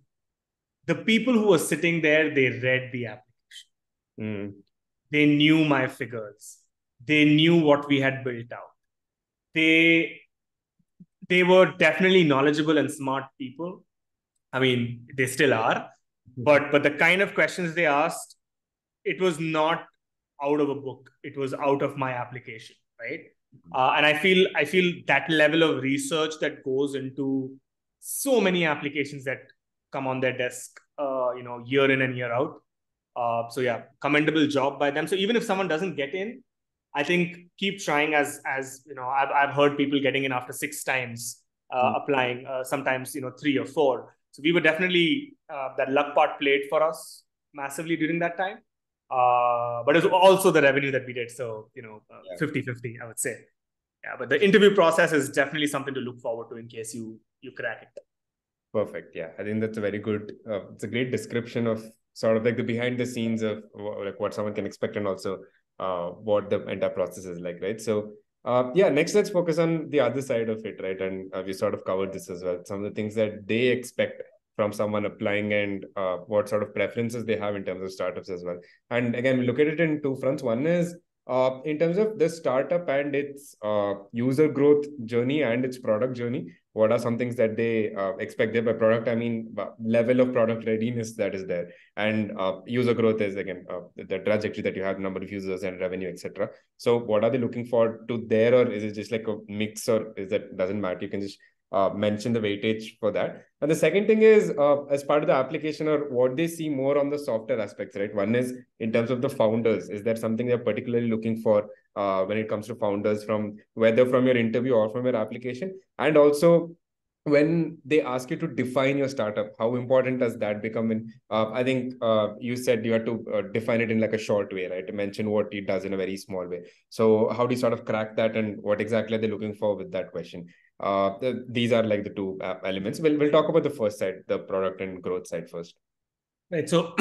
the people who were sitting there, they read the application. They knew my figures. They knew what we had built out. They were definitely knowledgeable and smart people. I mean, they still are. But the kind of questions they asked, it was not out of a book. It was out of my application, right? And I feel that level of research that goes into so many applications that come on their desk, year in and year out. So yeah, commendable job by them. So even if someone doesn't get in, I think keep trying. As I've heard people getting in after 6 times applying, sometimes 3 or 4. So we were definitely that luck part played for us massively during that time. But it was also the revenue that we did. So 50-50, I would say. Yeah, but the interview process is definitely something to look forward to in case you crack it. Perfect. Yeah, I think that's a very good. It's a great description of sort of like the behind the scenes of like what someone can expect, and also what the entire process is like, right? So yeah, next let's focus on the other side of it, right? And we sort of covered this as well. Some of the things that they expect from someone applying, and what sort of preferences they have in terms of startups as well. And again, we look at it in 2 fronts. One is in terms of the startup and its user growth journey and its product journey. What are some things that they expect there? By product, I mean level of product readiness that is there, and user growth is again the trajectory that you have, number of users and revenue, etc. So what are they looking for to there, or is it just like a mix, or is that doesn't matter? You can just mention the weightage for that. And the second thing is, as part of the application or what they see more on the software aspects, right? One is in terms of the founders. Is that something they're particularly looking for when it comes to founders, from whether from your interview or from your application? And also, when they ask you to define your startup, how important does that become? In I think you said you had to define it in like a short way, right? To mention what it does in a very small way. So how do you sort of crack that, and what exactly are they looking for with that question? These are like the two elements. We'll talk about the first side, the product and growth side first. Right. So,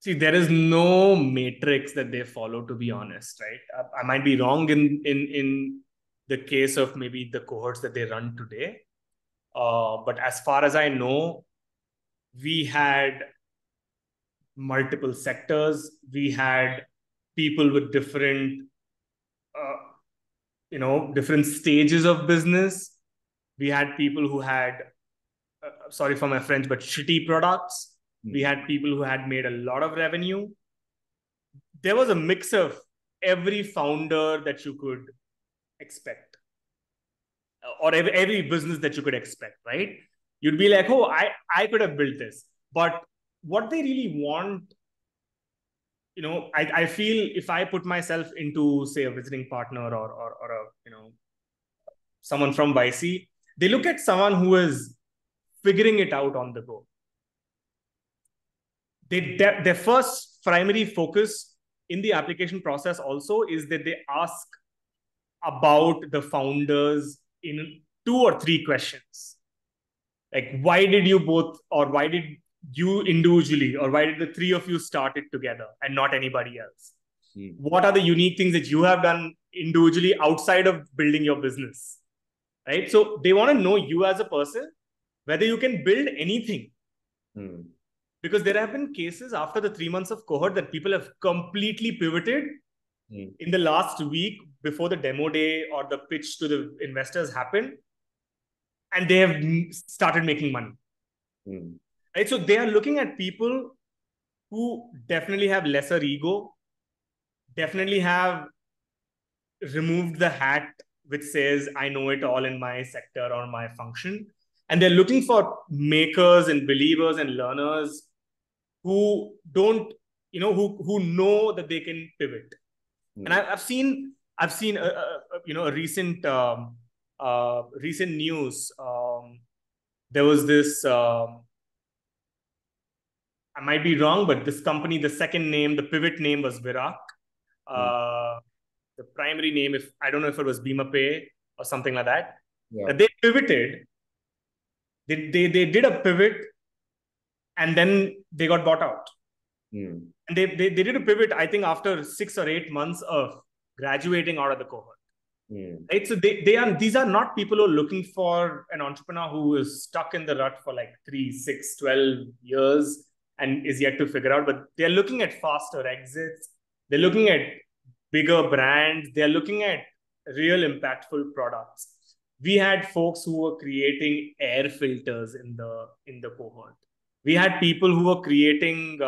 see, there is no matrix that they follow, to be honest, right? I might be wrong in the case of maybe the cohorts that they run today. But as far as I know, we had multiple sectors. We had people with different, different stages of business. We had people who had, sorry for my French, but shitty products. We had people who had made a lot of revenue. There was a mix of every founder that you could expect, or every business that you could expect, right? You'd be like, oh, I could have built this. But what they really want, I feel if I put myself into, say, a visiting partner or someone from YC, they look at someone who is figuring it out on the go. Their first primary focus in the application process also is that they ask about the founders in 2 or 3 questions. Like, why did you both, or why did you individually, or why did the 3 of you start it together and not anybody else? What are the unique things that you have done individually outside of building your business, right? So they want to know you as a person, whether you can build anything. Because there have been cases after the 3 months of cohort that people have completely pivoted in the last week before the demo day or the pitch to the investors happened, and they have started making money. Right? So they are looking at people who definitely have lesser ego, definitely have removed the hat which says, I know it all in my sector or my function. And they're looking for makers and believers and learners who don't, who know that they can pivot. And I've seen a recent news. There was this, I might be wrong, but this company, the second name, the pivot name was Virak. The primary name, I don't know if it was Bima Pay or something like that. Yeah. They pivoted. They did a pivot, and then they got bought out. And they did a pivot, I think, after 6 or 8 months of graduating out of the cohort. Right? So these are not people who are looking for an entrepreneur who is stuck in the rut for like 3, 6, 12 years and is yet to figure out, but they're looking at faster exits. They're looking at bigger brands. They're looking at real impactful products. We had folks who were creating air filters in the cohort. We had people who were creating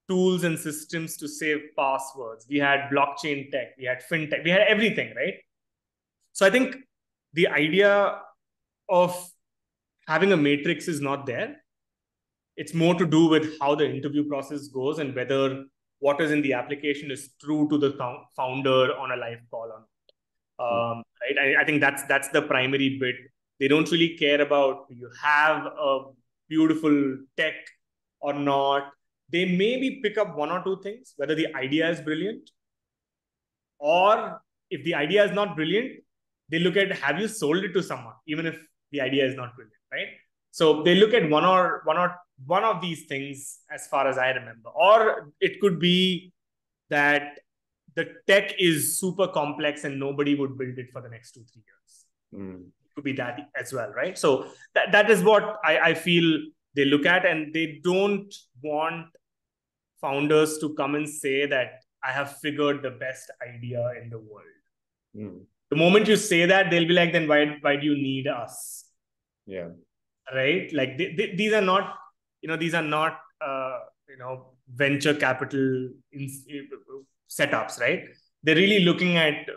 tools and systems to save passwords. We had blockchain tech. We had fintech. We had everything, right? So I think the idea of having a matrix is not there. It's more to do with how the interview process goes and whether what is in the application is true to the founder on a live call or not. Right? I think that's the primary bit. They don't really care about, do you have a beautiful tech or not. They maybe pick up 1 or 2 things, whether the idea is brilliant, or if the idea is not brilliant, they look at, have you sold it to someone, even if the idea is not brilliant, right? So they look at one of these things, as far as I remember. Or it could be that the tech is super complex and nobody would build it for the next 2-3 years. It could be that as well, right? So that is what I feel they look at, and they don't want founders to come and say that I have figured the best idea in the world. The moment you say that, they'll be like, then why do you need us? Yeah. Right? Like these are not, venture capital setups, right? They're really looking at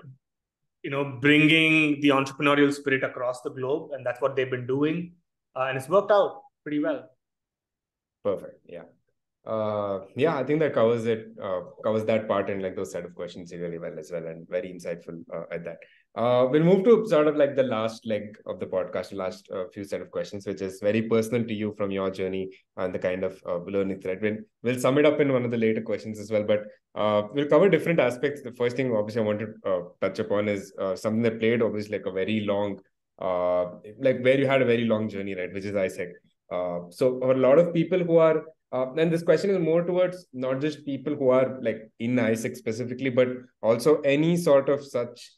bringing the entrepreneurial spirit across the globe. And that's what they've been doing. And it's worked out pretty well. Perfect. Yeah. Yeah, I think that covers that part and like those set of questions really well as well, and very insightful at that. We'll move to sort of like the last leg of the podcast, the last few set of questions, which is very personal to you from your journey and the kind of learning thread. We'll sum it up in one of the later questions as well, but we'll cover different aspects. The first thing, obviously, I want to touch upon is something that played obviously like a very long, like where you had a very long journey, right? Which is ISEC. So for a lot of people who are and this question is more towards not just people who are like in ISEC specifically, but also any sort of such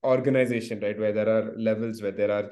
organization, right, where there are levels, where there are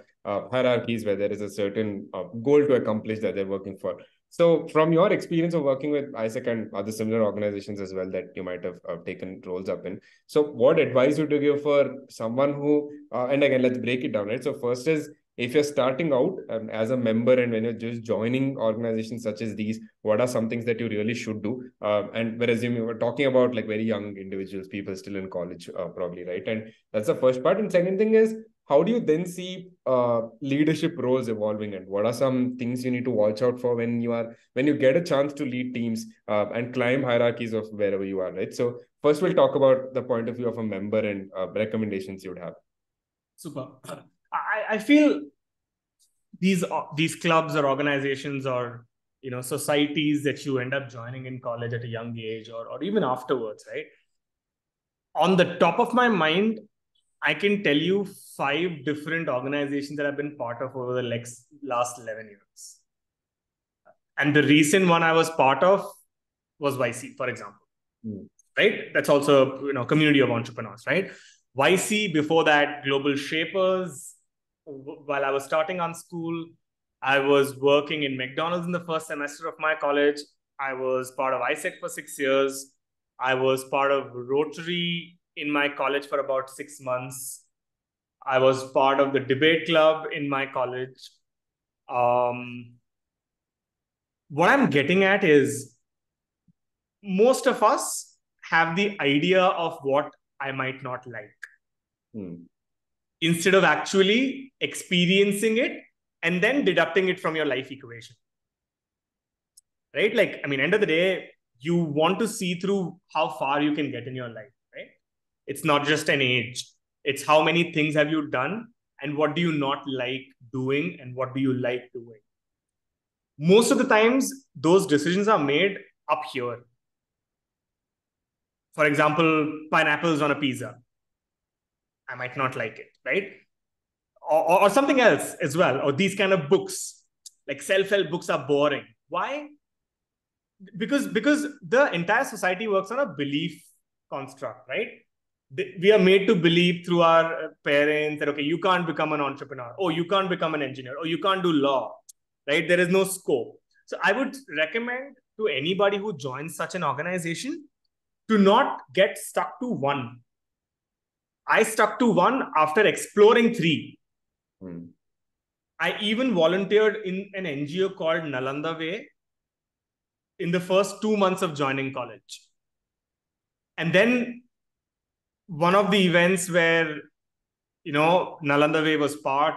hierarchies, where there is a certain goal to accomplish that they're working for. So from your experience of working with ISEC and other similar organizations as well that you might have taken roles up in, so what advice would you give for someone who, and again, let's break it down, right? So first is, if you're starting out as a member and when you're just joining organizations such as these, what are some things that you really should do? And whereas you were talking about like very young individuals, people still in college, probably, right? And that's the first part. And second thing is, how do you then see leadership roles evolving, and what are some things you need to watch out for when you get a chance to lead teams and climb hierarchies of wherever you are, right? So first we'll talk about the point of view of a member and recommendations you would have. Super. I feel these clubs or organizations or societies that you end up joining in college at a young age or even afterwards, right? On the top of my mind, I can tell you 5 different organizations that I've been part of over the last 11 years. And the recent one I was part of was YC, for example. Right? That's also community of entrepreneurs, right? YC, before that, Global Shapers. While I was starting Unschool, I was working in McDonald's in the first semester of my college. I was part of ISEC for 6 years. I was part of Rotary in my college for about 6 months. I was part of the debate club in my college. What I'm getting at is most of us have the idea of what I might not like. Instead of actually experiencing it and then deducting it from your life equation. Right? Like, I mean, end of the day, you want to see through how far you can get in your life, right? It's not just an age. It's how many things have you done and what do you not like doing and what do you like doing. Most of the times, those decisions are made up here. For example, pineapples on a pizza. I might not like it, right? Or something else as well. Or these kind of books, like self-help books are boring. Why? Because the entire society works on a belief construct, right? We are made to believe through our parents that, okay, you can't become an entrepreneur. Oh, you can't become an engineer. Or you can't do law, right? There is no scope. So I would recommend to anybody who joins such an organization to not get stuck to one. I stuck to one after exploring 3. I even volunteered in an NGO called Nalanda Way in the first 2 months of joining college. And then one of the events where, Nalanda Way was part,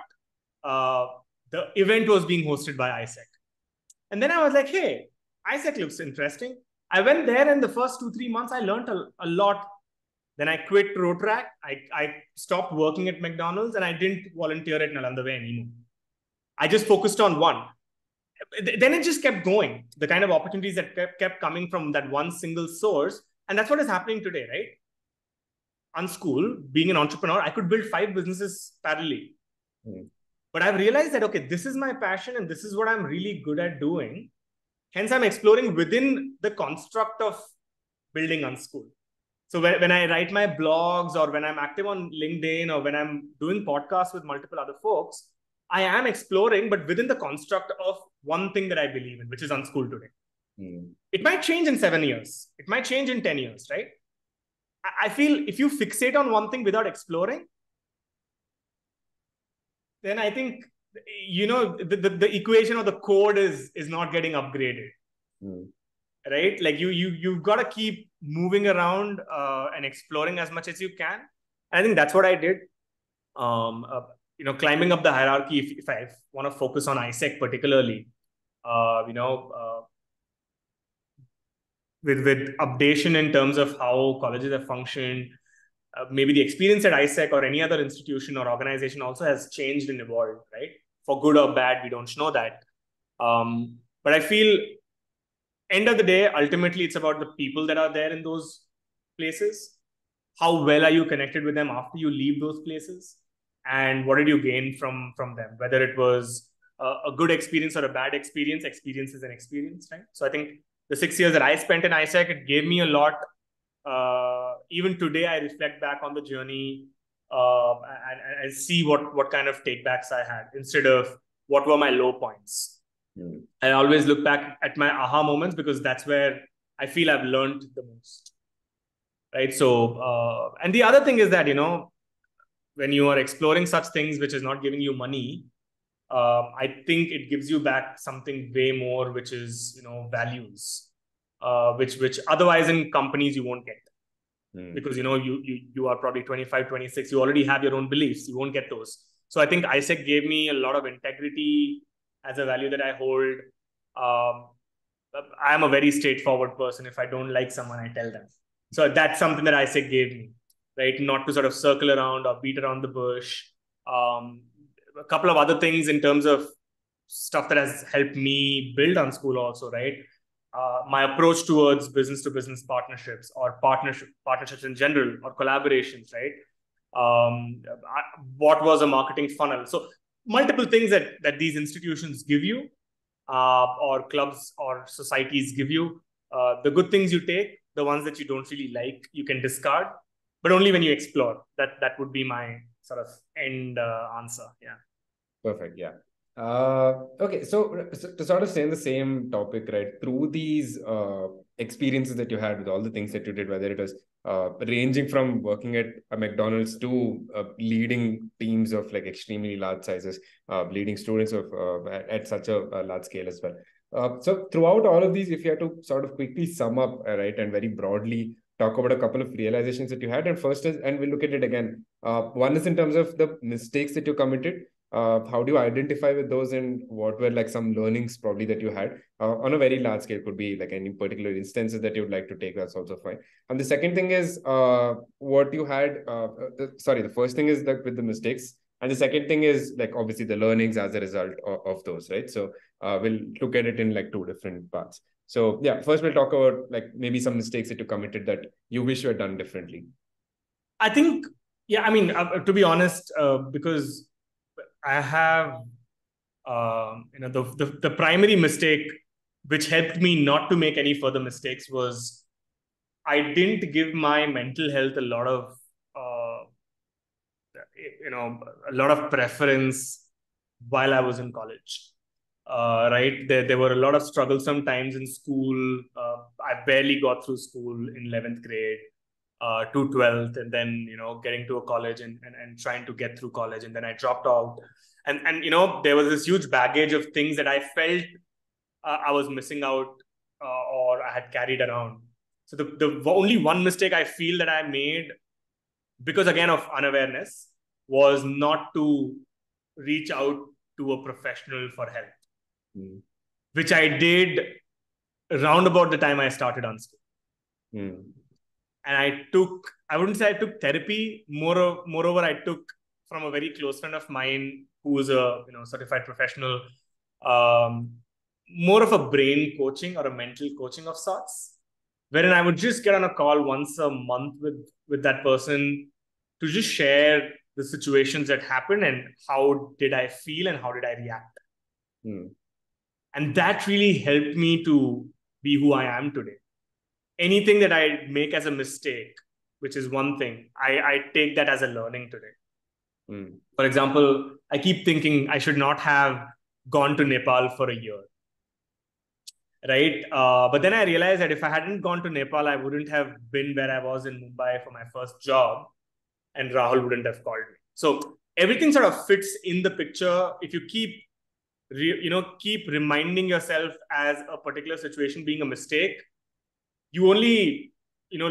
the event was being hosted by ISEC. And then I was like, hey, ISEC looks interesting. I went there and the first 2-3 months, I learned a lot. Then I quit Rotrack. I stopped working at McDonald's and I didn't volunteer at Nalanda Way anymore. I just focused on one. Then it just kept going. The kind of opportunities that kept coming from that one single source. And that's what is happening today, right? Unschool, being an entrepreneur, I could build 5 businesses parallelly. But I've realized that, okay, this is my passion and this is what I'm really good at doing. Hence, I'm exploring within the construct of building Unschool. So when I write my blogs or when I'm active on LinkedIn or when I'm doing podcasts with multiple other folks, I am exploring, but within the construct of one thing that I believe in, which is Unschool today. It might change in 7 years. It might change in 10 years, right? I feel if you fixate on one thing without exploring, then I think, the equation or the code is not getting upgraded. Right? Like you've got to keep moving around and exploring as much as you can. I think that's what I did. Climbing up the hierarchy, if I want to focus on ISEC particularly, with updation in terms of how colleges have functioned, maybe the experience at ISEC or any other institution or organization also has changed and evolved, right? For good or bad, we don't know that. But I feel, end of the day, ultimately, it's about the people that are there in those places. How well are you connected with them after you leave those places? And what did you gain from them? Whether it was a good experience or a bad experience, experience is an experience, right? So I think the 6 years that I spent in ISEC, it gave me a lot. Even today, I reflect back on the journey and see what kind of takebacks I had instead of what were my low points. I always look back at my aha moments because that's where I feel I've learned the most. Right. So, and the other thing is that, when you are exploring such things which is not giving you money, I think it gives you back something way more, which is, values, which otherwise in companies you won't get. Because, you are probably 25, 26, you already have your own beliefs, you won't get those. So I think ISEC gave me a lot of integrity as a value that I hold. I am a very straightforward person. If I don't like someone, I tell them. So that's something that ISEC gave me, right? Not to sort of circle around or beat around the bush. A couple of other things in terms of stuff that has helped me build Unschool also, right? My approach towards business to business partnerships or partnerships in general or collaborations, right? What was a marketing funnel? So multiple things that these institutions give you, or clubs or societies give you. The good things you take, the ones that you don't really like, you can discard, but only when you explore. That would be my sort of end answer. Yeah. Perfect. Yeah. Okay. So to sort of stay in the same topic, right? Through these experiences that you had with all the things that you did, whether it was ranging from working at a McDonald's to leading teams of like extremely large sizes, leading students of at such a large scale as well. So throughout all of these, if you had to sort of quickly sum up, right, and very broadly talk about a couple of realizations that you had, and first is, and we'll look at it again. One is in terms of the mistakes that you committed. How do you identify with those, and what were like some learnings probably that you had on a very large scale? Could be like any particular instances that you would like to take. That's also fine. And the second thing is what you had. The first thing is that with the mistakes, and the second thing is like obviously the learnings as a result of those, right? So we'll look at it in like two different parts. So yeah, first we'll talk about like maybe some mistakes that you committed that you wish you had done differently. I think, yeah, I mean, to be honest, because I have, the primary mistake which helped me not to make any further mistakes was I didn't give my mental health a lot of, a lot of preference while I was in college. Right, there were a lot of struggles sometimes in school. I barely got through school in 11th grade. To 12th, and then getting to a college and trying to get through college, and then I dropped out, and there was this huge baggage of things that I felt I was missing out, or I had carried around. So the only one mistake I feel that I made, because again of unawareness, was not to reach out to a professional for help, which I did around about the time I started Unschool. And I wouldn't say I took therapy. Moreover, I took from a very close friend of mine who is a certified professional, more of a brain coaching or a mental coaching of sorts, wherein I would just get on a call once a month with that person to just share the situations that happened and how did I feel and how did I react. And that really helped me to be who I am today. Anything that I make as a mistake, which is one thing, I take that as a learning today. For example, I keep thinking I should not have gone to Nepal for a year. Right. But then I realized that if I hadn't gone to Nepal, I wouldn't have been where I was in Mumbai for my first job, and Rahul wouldn't have called me. So everything sort of fits in the picture. If you keep reminding yourself as a particular situation being a mistake, you only live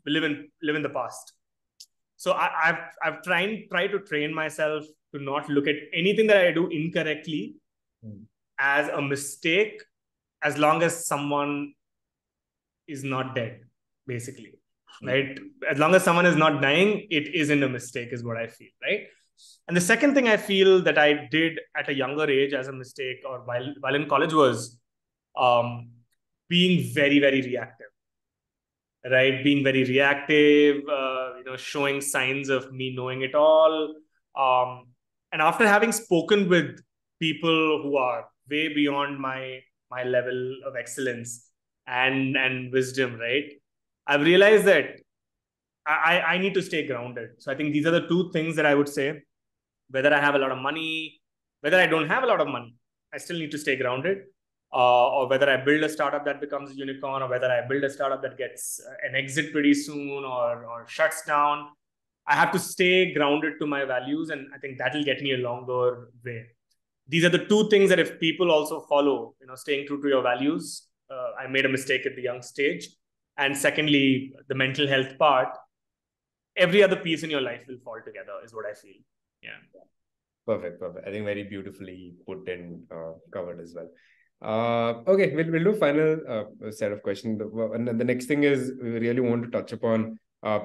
in the past. So I've tried to train myself to not look at anything that I do incorrectly as a mistake, as long as someone is not dead, basically, right? As long as someone is not dying, it isn't a mistake, is what I feel, right? And the second thing I feel that I did at a younger age as a mistake, or while in college, was being very, very reactive, right? Being very reactive, showing signs of me knowing it all. And after having spoken with people who are way beyond my level of excellence and wisdom, right? I've realized that I need to stay grounded. So I think these are the two things that I would say. Whether I have a lot of money, whether I don't have a lot of money, I still need to stay grounded. Or whether I build a startup that becomes a unicorn, or whether I build a startup that gets an exit pretty soon or shuts down, I have to stay grounded to my values. And I think that'll get me a longer way. These are the two things that if people also follow, staying true to your values. I made a mistake at the young stage. And secondly, the mental health part, every other piece in your life will fall together, is what I feel. Yeah. Perfect. I think very beautifully put and covered as well. Okay, we'll do final set of questions. And the next thing is we really want to touch upon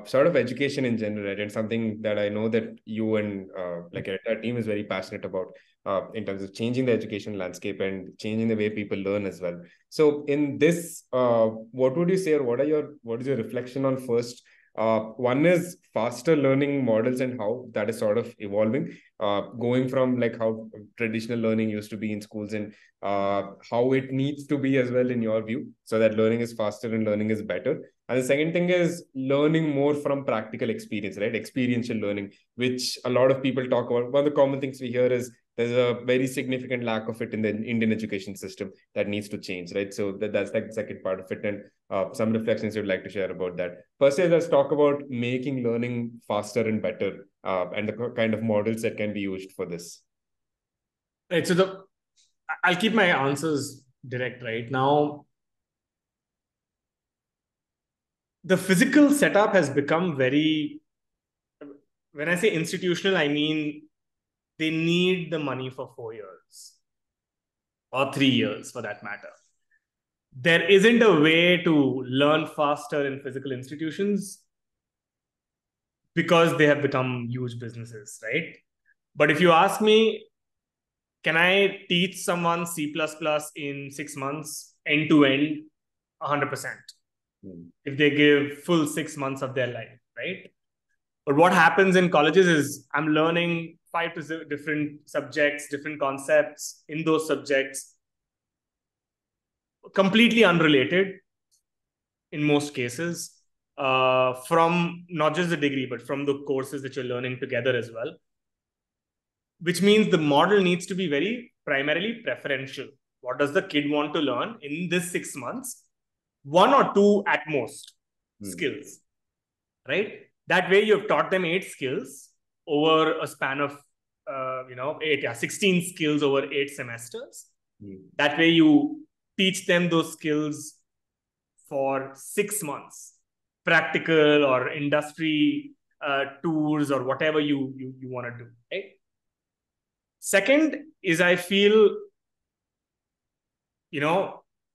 sort of education in general, right? And something that I know that you and like our team is very passionate about in terms of changing the education landscape and changing the way people learn as well. So in this, what would you say, or what is your reflection on first? One is faster learning models and how that is sort of evolving, going from like how traditional learning used to be in schools and how it needs to be as well in your view, so that learning is faster and learning is better. And the second thing is learning more from practical experience, right? Experiential learning, which a lot of people talk about. One of the common things we hear is there's a very significant lack of it in the Indian education system that needs to change, right? So that's like the second part of it. And some reflections you'd like to share about that. Firstly, let's talk about making learning faster and better and the kind of models that can be used for this. Right. So I'll keep my answers direct right now. The physical setup has become very, when I say institutional, I mean they need the money for 4 years or 3 years for that matter. There isn't a way to learn faster in physical institutions because they have become huge businesses, right? But if you ask me, can I teach someone C++ in 6 months, end to end, 100%? If they give full 6 months of their life, right? But what happens in colleges is I'm learning 5 to different subjects, different concepts in those subjects, completely unrelated in most cases, from not just the degree, but from the courses that you're learning together as well. Which means the model needs to be very primarily preferential. What does the kid want to learn in this 6 months? 1 or 2 at most skills, right? That way you've taught them 8 skills over a span of, 16 skills over 8 semesters. That way you teach them those skills for 6 months, practical or industry tours or whatever you want to do, right? Second is I feel,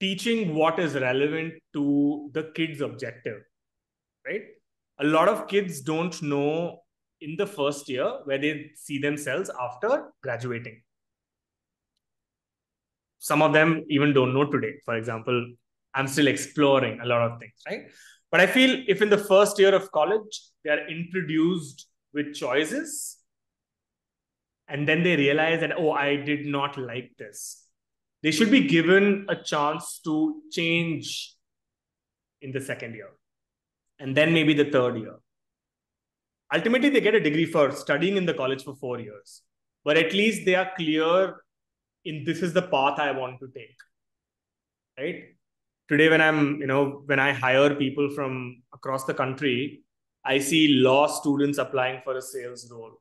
teaching what is relevant to the kid's objective, right? A lot of kids don't know in the first year where they see themselves after graduating. Some of them even don't know today. For example, I'm still exploring a lot of things, right? But I feel if in the first year of college, they are introduced with choices, and then they realize that, oh, I did not like this, they should be given a chance to change in the second year, and then maybe the third year. Ultimately, they get a degree for studying in the college for 4 years, but at least they are clear in this is the path I want to take, right? Today, when I hire people from across the country, I see law students applying for a sales role.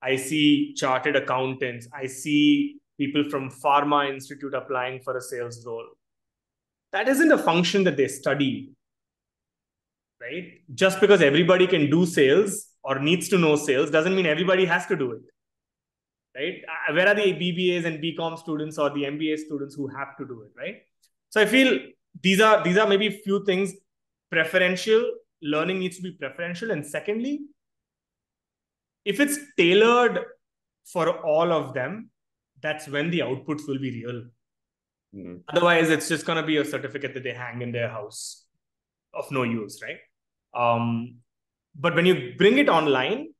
I see chartered accountants. I see people from Pharma Institute applying for a sales role. That isn't a function that they study, right? Just because everybody can do sales or needs to know sales doesn't mean everybody has to do it, right? Where are the BBAs and BCom students or the MBA students who have to do it, right? So I feel these are maybe few things. Preferential learning needs to be preferential, and secondly, if it's tailored for all of them, that's when the outputs will be real. Otherwise, it's just going to be a certificate that they hang in their house of no use, right? But when you bring it online,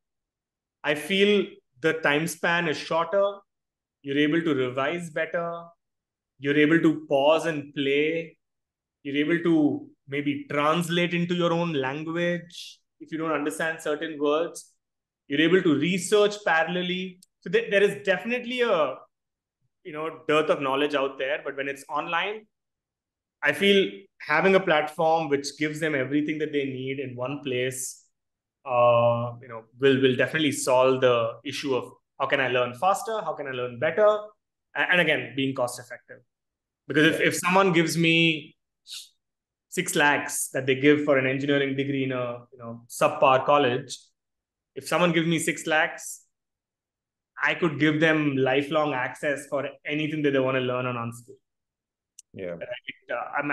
I feel the time span is shorter. You're able to revise better. You're able to pause and play. You're able to maybe translate into your own language if you don't understand certain words. You're able to research parallelly. So there is definitely a dearth of knowledge out there. But when it's online, I feel having a platform which gives them everything that they need in one place, will definitely solve the issue of how can I learn faster, how can I learn better, and again, being cost effective. Because if someone gives me 6 lakhs that they give for an engineering degree in a subpar college, if someone gives me 6 lakhs, I could give them lifelong access for anything that they want to learn on Unschool. Yeah.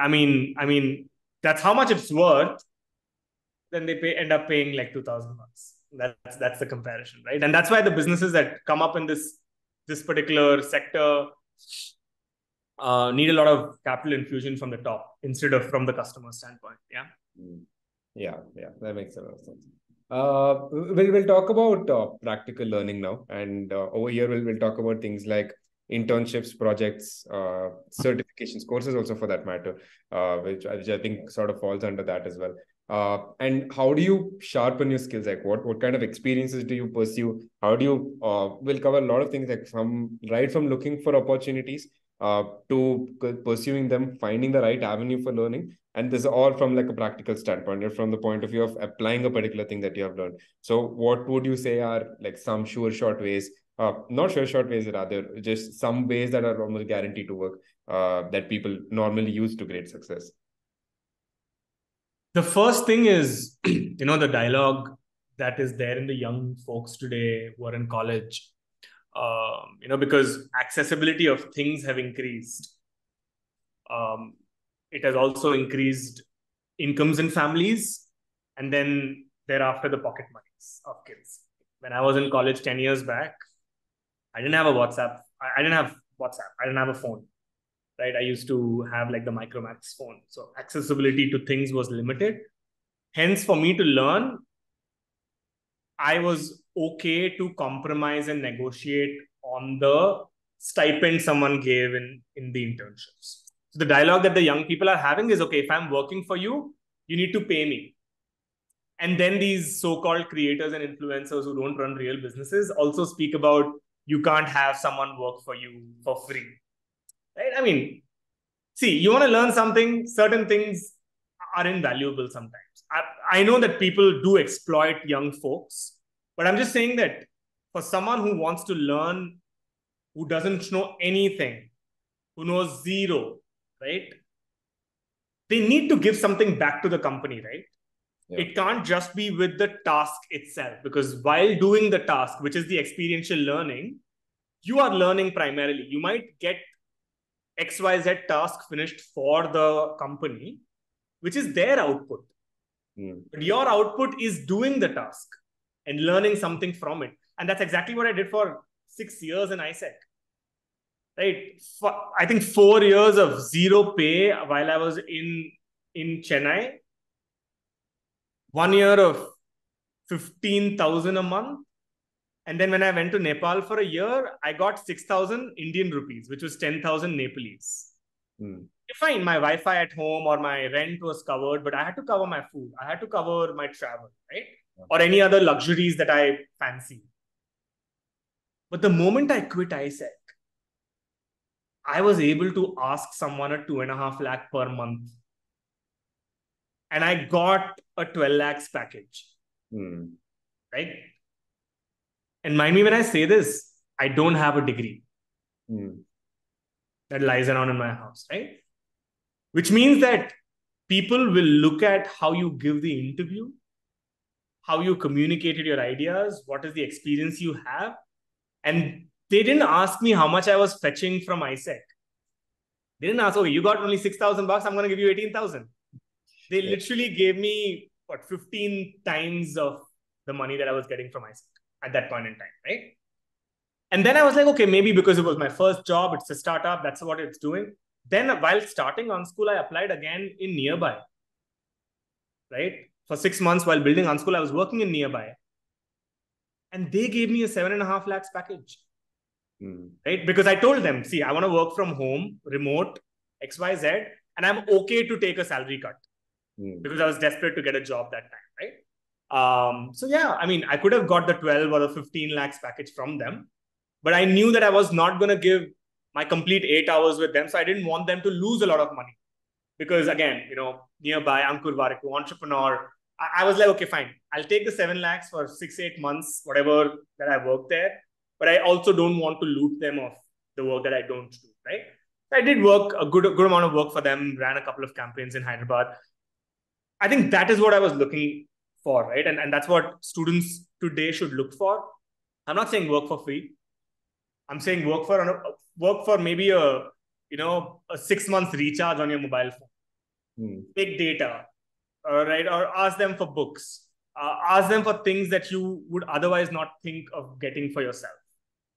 I mean, that's how much it's worth. Then they end up paying like 2,000 bucks. That's the comparison, right? And that's why the businesses that come up in this particular sector need a lot of capital infusion from the top instead of from the customer standpoint. Yeah, that makes a lot of sense. We'll talk about practical learning now, and over here we'll talk about things like internships, projects, certifications, courses also for that matter, which I think sort of falls under that as well. And how do you sharpen your skills? Like what kind of experiences do you pursue? How do you we'll cover a lot of things, like from looking for opportunities to pursuing them, finding the right avenue for learning. And this is all from like a practical standpoint, from the point of view of applying a particular thing that you have learned. So what would you say are like some short ways, not short ways, rather just some ways that are almost guaranteed to work, that people normally use to great success? The first thing is, the dialogue that is there in the young folks today who are in college, because accessibility of things have increased. It has also increased incomes in families, and then thereafter the pocket monies of kids. When I was in college 10 years back, I didn't have a WhatsApp. I didn't have WhatsApp. I didn't have a phone, right? I used to have like the Micromax phone. So accessibility to things was limited. Hence, for me to learn, I was okay to compromise and negotiate on the stipend someone gave in the internships. So the dialogue that the young people are having is, okay, if I'm working for you, you need to pay me. And then these so-called creators and influencers who don't run real businesses also speak about you can't have someone work for you for free, right? I mean, see, you want to learn something, certain things are invaluable sometimes. I know that people do exploit young folks, but I'm just saying that for someone who wants to learn, who doesn't know anything, who knows zero, right? They need to give something back to the company, right? Yeah. It can't just be with the task itself, because while doing the task, which is the experiential learning, you are learning primarily. You might get XYZ task finished for the company, which is their output. But your output is doing the task and learning something from it. And that's exactly what I did for 6 years in ISEC. Right? I think 4 years of zero pay while I was in Chennai. 1 year of 15,000 a month. And then when I went to Nepal for a year, I got 6,000 Indian rupees, which was 10,000 Nepalese. Fine, my Wi-Fi at home or my rent was covered, but I had to cover my food. I had to cover my travel, right? Or any other luxuries that I fancy. But the moment I quit ISEC, I was able to ask someone a 2.5 lakh per month. And I got a 12 lakhs package. Right? And mind me when I say this, I don't have a degree that lies around in my house, right? Which means that people will look at how you give the interview how you communicated your ideas, what is the experience you have. And they didn't ask me how much I was fetching from ISEC. They didn't ask, okay, you got only $6,000, I'm going to give you 18,000. They literally gave me, 15 times of the money that I was getting from ISEC at that point in time, right? And then I was like, okay, maybe because it was my first job, it's a startup, that's what it's doing. Then while starting Unschool, I applied again in Nearby, right? For 6 months while building Unschool, I was working in Nearby. And they gave me a 7.5 lakhs package, right? Because I told them, see, I want to work from home, remote, XYZ, and I'm okay to take a salary cut because I was desperate to get a job that time, right? So yeah, I mean, I could have got the 12 or the 15 lakhs package from them, but I knew that I was not going to give my complete 8 hours with them. So I didn't want them to lose a lot of money because again, Nearby, Ankur Variku, entrepreneur, I was like, okay, fine. I'll take the 7 lakhs for 6-8 months, whatever that I worked there. But I also don't want to loot them of the work that I don't do, right? I did work, a good amount of work for them, ran a couple of campaigns in Hyderabad. I think that is what I was looking for, right? And that's what students today should look for. I'm not saying work for free. I'm saying work for maybe a 6 months recharge on your mobile phone. Take data, right? Or ask them for books. Ask them for things that you would otherwise not think of getting for yourself,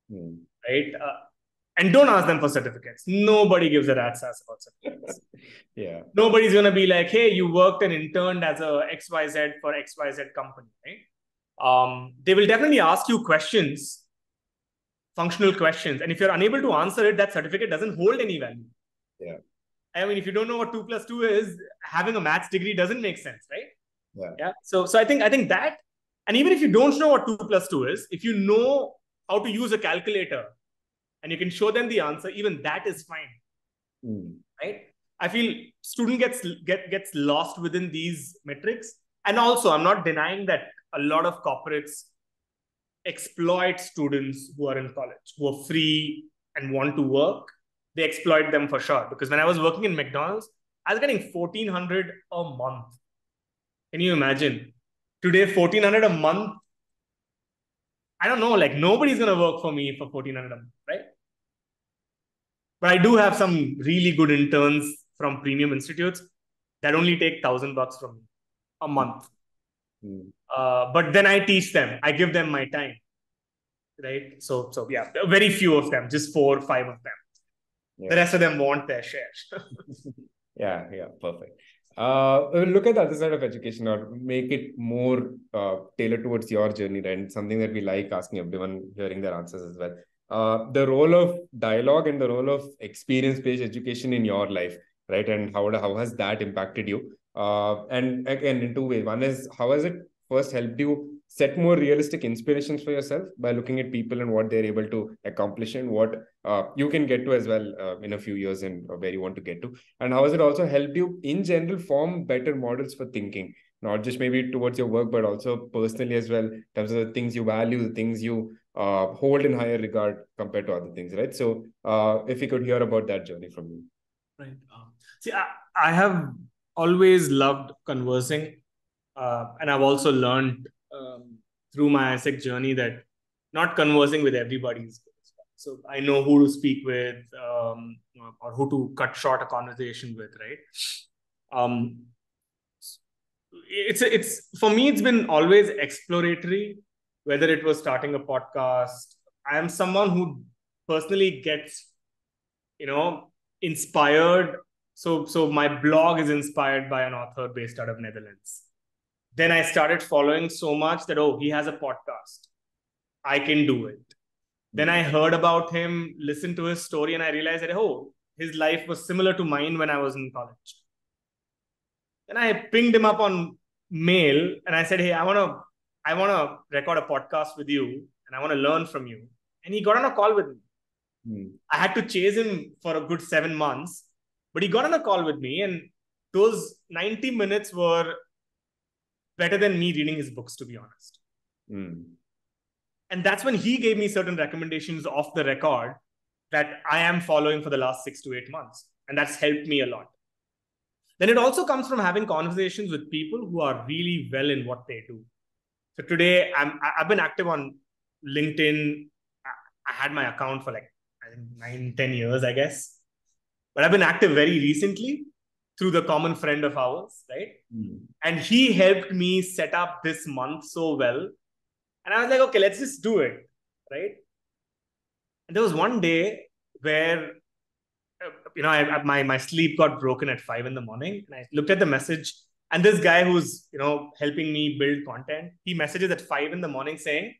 right? And don't ask them for certificates. Nobody gives a rat's ass about certificates. Nobody's going to be like, hey, you worked and interned as a XYZ for XYZ company, right? They will definitely ask you questions, functional questions. And if you're unable to answer it, that certificate doesn't hold any value. Yeah. I mean, if you don't know what 2 + 2 is, having a maths degree doesn't make sense, right? Yeah. So I think that, and even if you don't know what 2 + 2 is, if you know how to use a calculator and you can show them the answer, even that is fine, right? I feel student gets lost within these metrics. And also, I'm not denying that a lot of corporates exploit students who are in college, who are free and want to work. They exploit them for sure. Because when I was working in McDonald's, I was getting $1,400 a month. Can you imagine? Today, $1,400 a month. I don't know, like nobody's going to work for me for $1,400 a month, right? But I do have some really good interns from premium institutes that only take $1,000 from me a month. But then I teach them, I give them my time, right? So yeah, very few of them, just 4 or 5 of them. Yeah. The rest of them want their shares. Yeah, perfect. Look at the other side of education, or make it more tailored towards your journey, right? And something that we like asking everyone, hearing their answers as well. The role of dialogue and the role of experience-based education in your life, right? And how has that impacted you? And again, in 2 ways. One is, how has it first helped you set more realistic inspirations for yourself by looking at people and what they're able to accomplish and what you can get to as well in a few years and where you want to get to? And how has it also helped you in general form better models for thinking, not just maybe towards your work, but also personally as well, in terms of the things you value, the things you hold in higher regard compared to other things, right? So if we could hear about that journey from you. Right. See, I have always loved conversing. And I've also learned through my ISEC journey that not conversing with everybody is good. So I know who to speak with or who to cut short a conversation with, right? It's for me, it's been always exploratory, whether it was starting a podcast. I am someone who personally gets, inspired. So my blog is inspired by an author based out of Netherlands. Then I started following so much that, he has a podcast. I can do it. Then I heard about him, listened to his story, and I realized that, his life was similar to mine when I was in college. Then I pinged him up on mail and I said, hey, I want to record a podcast with you and I want to learn from you. And he got on a call with me. I had to chase him for a good 7 months, but he got on a call with me, and those 90 minutes were better than me reading his books, to be honest. And that's when he gave me certain recommendations off the record that I am following for the last 6 to 8 months. And that's helped me a lot. Then it also comes from having conversations with people who are really well in what they do. So today I've been active on LinkedIn. I had my account for like, I think 9-10 years, I guess. But I've been active very recently through the common friend of ours, right? And he helped me set up this month so well. And I was like, okay, let's just do it, right? And there was one day where, my sleep got broken at 5 in the morning. And I looked at the message, and this guy who's, helping me build content, he messages at 5 in the morning saying,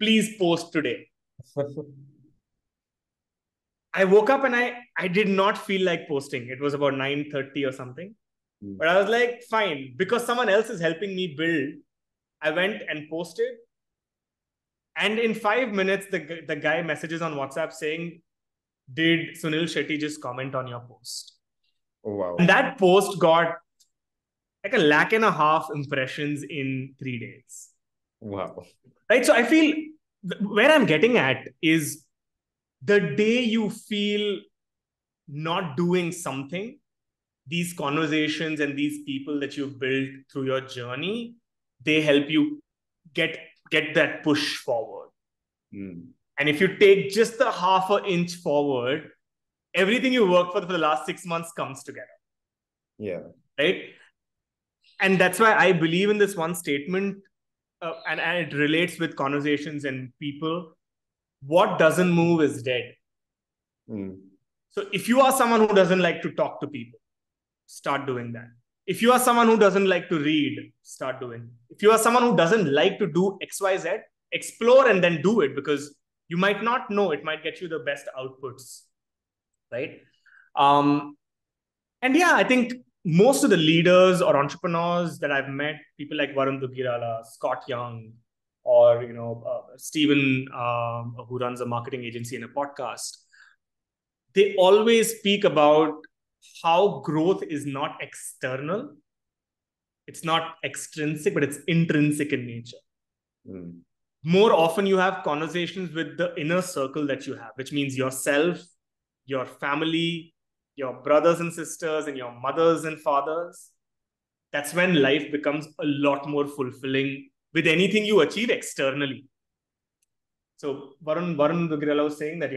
please post today. I woke up and I did not feel like posting. It was about 9:30 or something. But I was like, fine, because someone else is helping me build. I went and posted. And in 5 minutes, the guy messages on WhatsApp saying, did Sunil Shetty just comment on your post? Oh, wow. And that post got like 1.5 lakh impressions in 3 days. Wow. Right. So I feel where I'm getting at is the day you feel not doing something, these conversations and these people that you've built through your journey, they help you get that push forward. And if you take just the 1/2 inch forward, everything you worked for the last 6 months comes together. Yeah. Right. And that's why I believe in this one statement, and it relates with conversations and people. What doesn't move is dead. So if you are someone who doesn't like to talk to people, start doing that. If you are someone who doesn't like to read, start doing it. If you are someone who doesn't like to do XYZ, explore and then do it, because you might not know, it might get you the best outputs, right? And yeah, I think most of the leaders or entrepreneurs that I've met, people like Varun Dugirala, Scott Young, or Stephen, who runs a marketing agency and a podcast, they always speak about how growth is not external. It's not extrinsic, but it's intrinsic in nature. More often you have conversations with the inner circle that you have, which means yourself, your family, your brothers and sisters, and your mothers and fathers. That's when life becomes a lot more fulfilling with anything you achieve externally. So Varun Dugirala was saying that,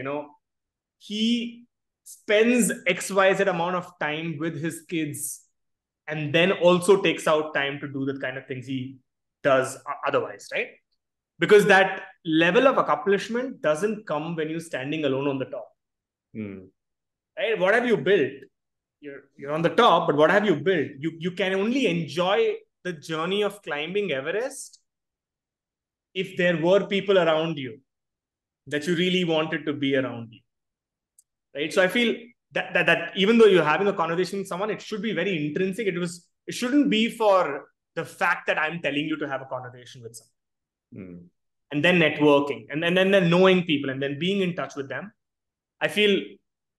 he spends XYZ amount of time with his kids and then also takes out time to do the kind of things he does otherwise, right? Because that level of accomplishment doesn't come when you're standing alone on the top. Right? What have you built? You're on the top, but what have you built? You can only enjoy the journey of climbing Everest if there were people around you that you really wanted to be around you. Right? So I feel that even though you're having a conversation with someone, it should be very intrinsic. It shouldn't be for the fact that I'm telling you to have a conversation with someone. And then networking, and then knowing people, and then being in touch with them. I feel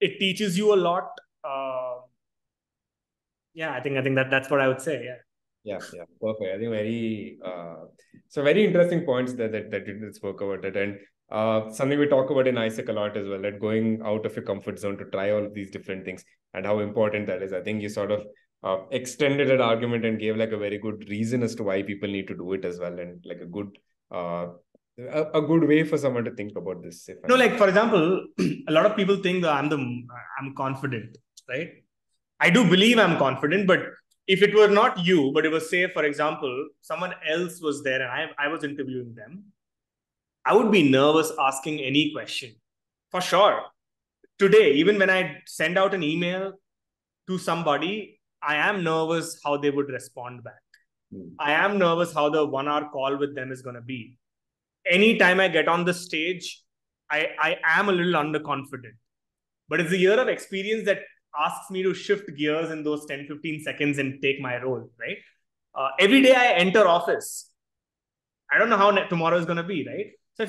it teaches you a lot. I think that's what I would say. Yeah, perfect. I think very interesting points that you spoke about it, and something we talk about in ISEC a lot as well, that going out of your comfort zone to try all of these different things and how important that is. I think you sort of extended an argument and gave like a very good reason as to why people need to do it as well, and like a good way for someone to think about this. Like for example, a lot of people think that I'm confident, right? I do believe I'm confident, but if it were not you, but it was, say, for example, someone else was there and I was interviewing them, I would be nervous asking any question, for sure. Today, even when I send out an email to somebody, I am nervous how they would respond back. I am nervous how the 1 hour call with them is going to be. Anytime I get on the stage, I am a little underconfident. But it's a year of experience that asks me to shift gears in those 10-15 seconds and take my role, right? Every day I enter office, I don't know how tomorrow is going to be, right? So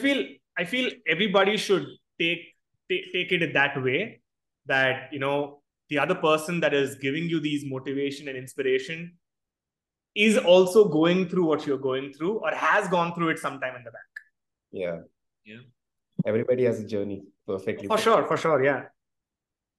I feel everybody should take it that way, that, the other person that is giving you these motivation and inspiration is also going through what you're going through, or has gone through it sometime in the back. Yeah. Everybody has a journey perfectly. For sure. Yeah.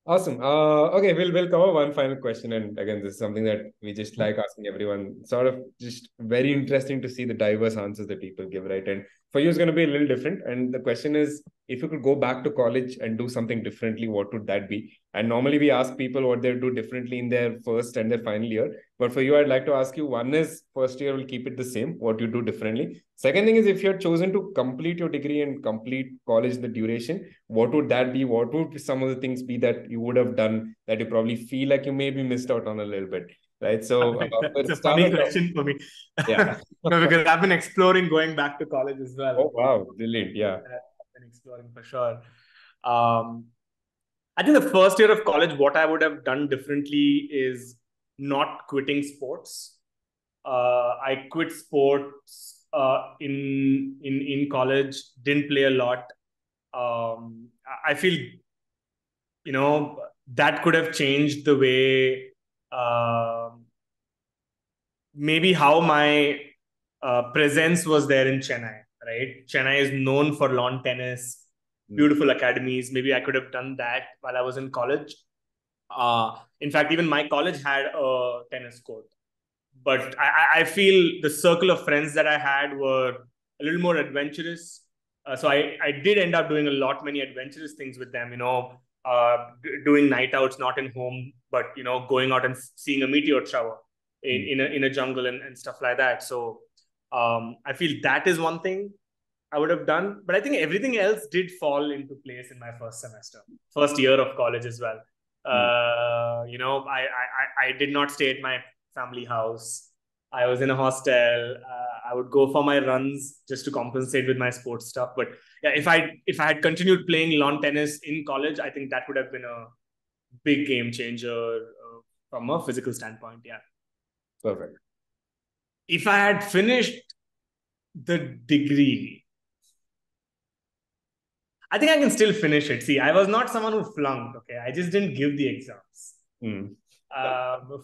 Awesome. Okay, we'll cover one final question, and again, this is something that we just like asking everyone. Sort of just very interesting to see the diverse answers that people give, right? And for you, it's going to be a little different. And the question is, if you could go back to college and do something differently, what would that be? And normally we ask people what they do differently in their first and their final year. But for you, I'd like to ask you: one is first year will keep it the same, what you do differently. Second thing is, if you're chosen to complete your degree and complete college the duration, what would that be? What would some of the things be that you would have done that you probably feel like you maybe missed out on a little bit, right? So It's a start funny us off. question for me. Yeah. No, because I've been exploring going back to college as well. Oh wow, brilliant. Yeah. I've been exploring for sure. Um, I think the first year of college, what I would have done differently is not quitting sports. I quit sports in college. Didn't play a lot. I feel that could have changed the way maybe how my presence was there in Chennai. Right, Chennai is known for lawn tennis, beautiful academies. Maybe I could have done that while I was in college. In fact, even my college had a tennis court. But I feel the circle of friends that I had were a little more adventurous. So I did end up doing many adventurous things with them, doing night outs, not in home, but, going out and seeing a meteor shower in a jungle and stuff like that. So I feel that is one thing I would have done. But I think everything else did fall into place in my first year of college as well. I did not stay at my family house. I was in a hostel. I would go for my runs just to compensate with my sports stuff. But yeah, if I had continued playing lawn tennis in college, I think that would have been a big game changer from a physical standpoint. Yeah. Perfect. If I had finished the degree, I think I can still finish it. See, I was not someone who flunked. Okay, I just didn't give the exams.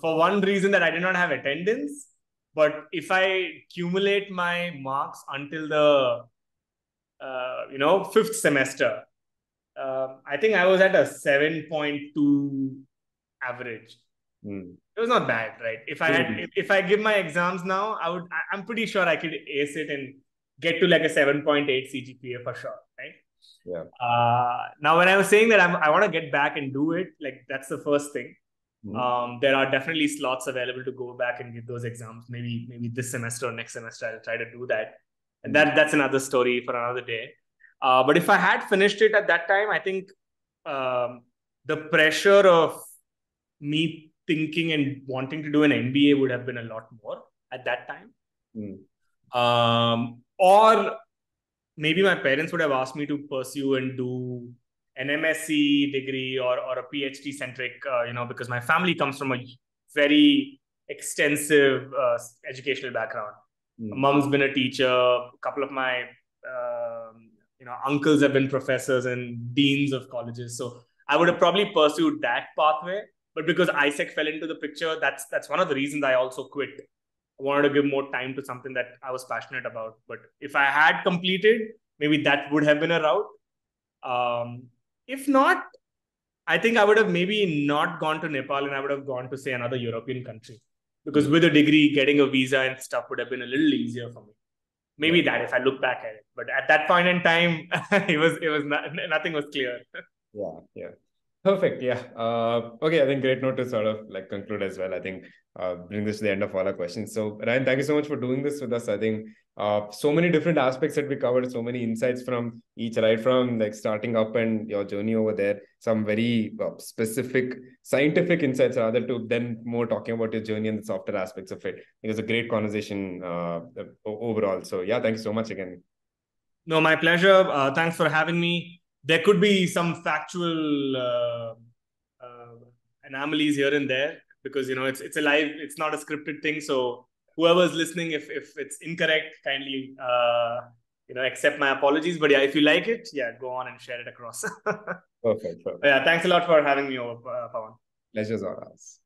For one reason, that I did not have attendance. But if I accumulate my marks until the fifth semester, I think I was at a 7.2 average. It was not bad, right? If I give my exams now, I'm pretty sure I could ace it and get to like a 7.8 CGPA for sure, right? Yeah. Now, when I was saying that I want to get back and do it, like that's the first thing. There are definitely slots available to go back and give those exams. Maybe this semester or next semester I'll try to do that, and that's another story for another day. But if I had finished it at that time, I think the pressure of me thinking and wanting to do an MBA would have been a lot more at that time. Or maybe my parents would have asked me to pursue and do an MSc degree or a PhD centric, because my family comes from a very extensive educational background. Mom's been a teacher. A couple of my, uncles have been professors and deans of colleges. So I would have probably pursued that pathway. But because ISEC fell into the picture, that's one of the reasons I also quit. I wanted to give more time to something that I was passionate about. But if I had completed, maybe that would have been a route. If not, I think I would have maybe not gone to Nepal and I would have gone to, say, another European country. Because with a degree, getting a visa and stuff would have been a little easier for me. Maybe that if I look back at it. But at that point in time, nothing was clear. Yeah. Perfect. Yeah. Okay. I think great note to sort of like conclude as well. I think bring this to the end of all our questions. So Ryan, thank you so much for doing this with us. I think so many different aspects that we covered, so many insights from each, right from like starting up and your journey over there, some very specific scientific insights rather to then more talking about your journey and the softer aspects of it. It was a great conversation overall. So yeah, thank you so much again. No, my pleasure. Thanks for having me. There could be some factual anomalies here and there because it's a live, it's not a scripted thing. So whoever's listening, if it's incorrect, kindly accept my apologies. But yeah, if you like it, yeah, go on and share it across. Perfect. Yeah, thanks a lot for having me over, Pawan. Pleasure's all ours.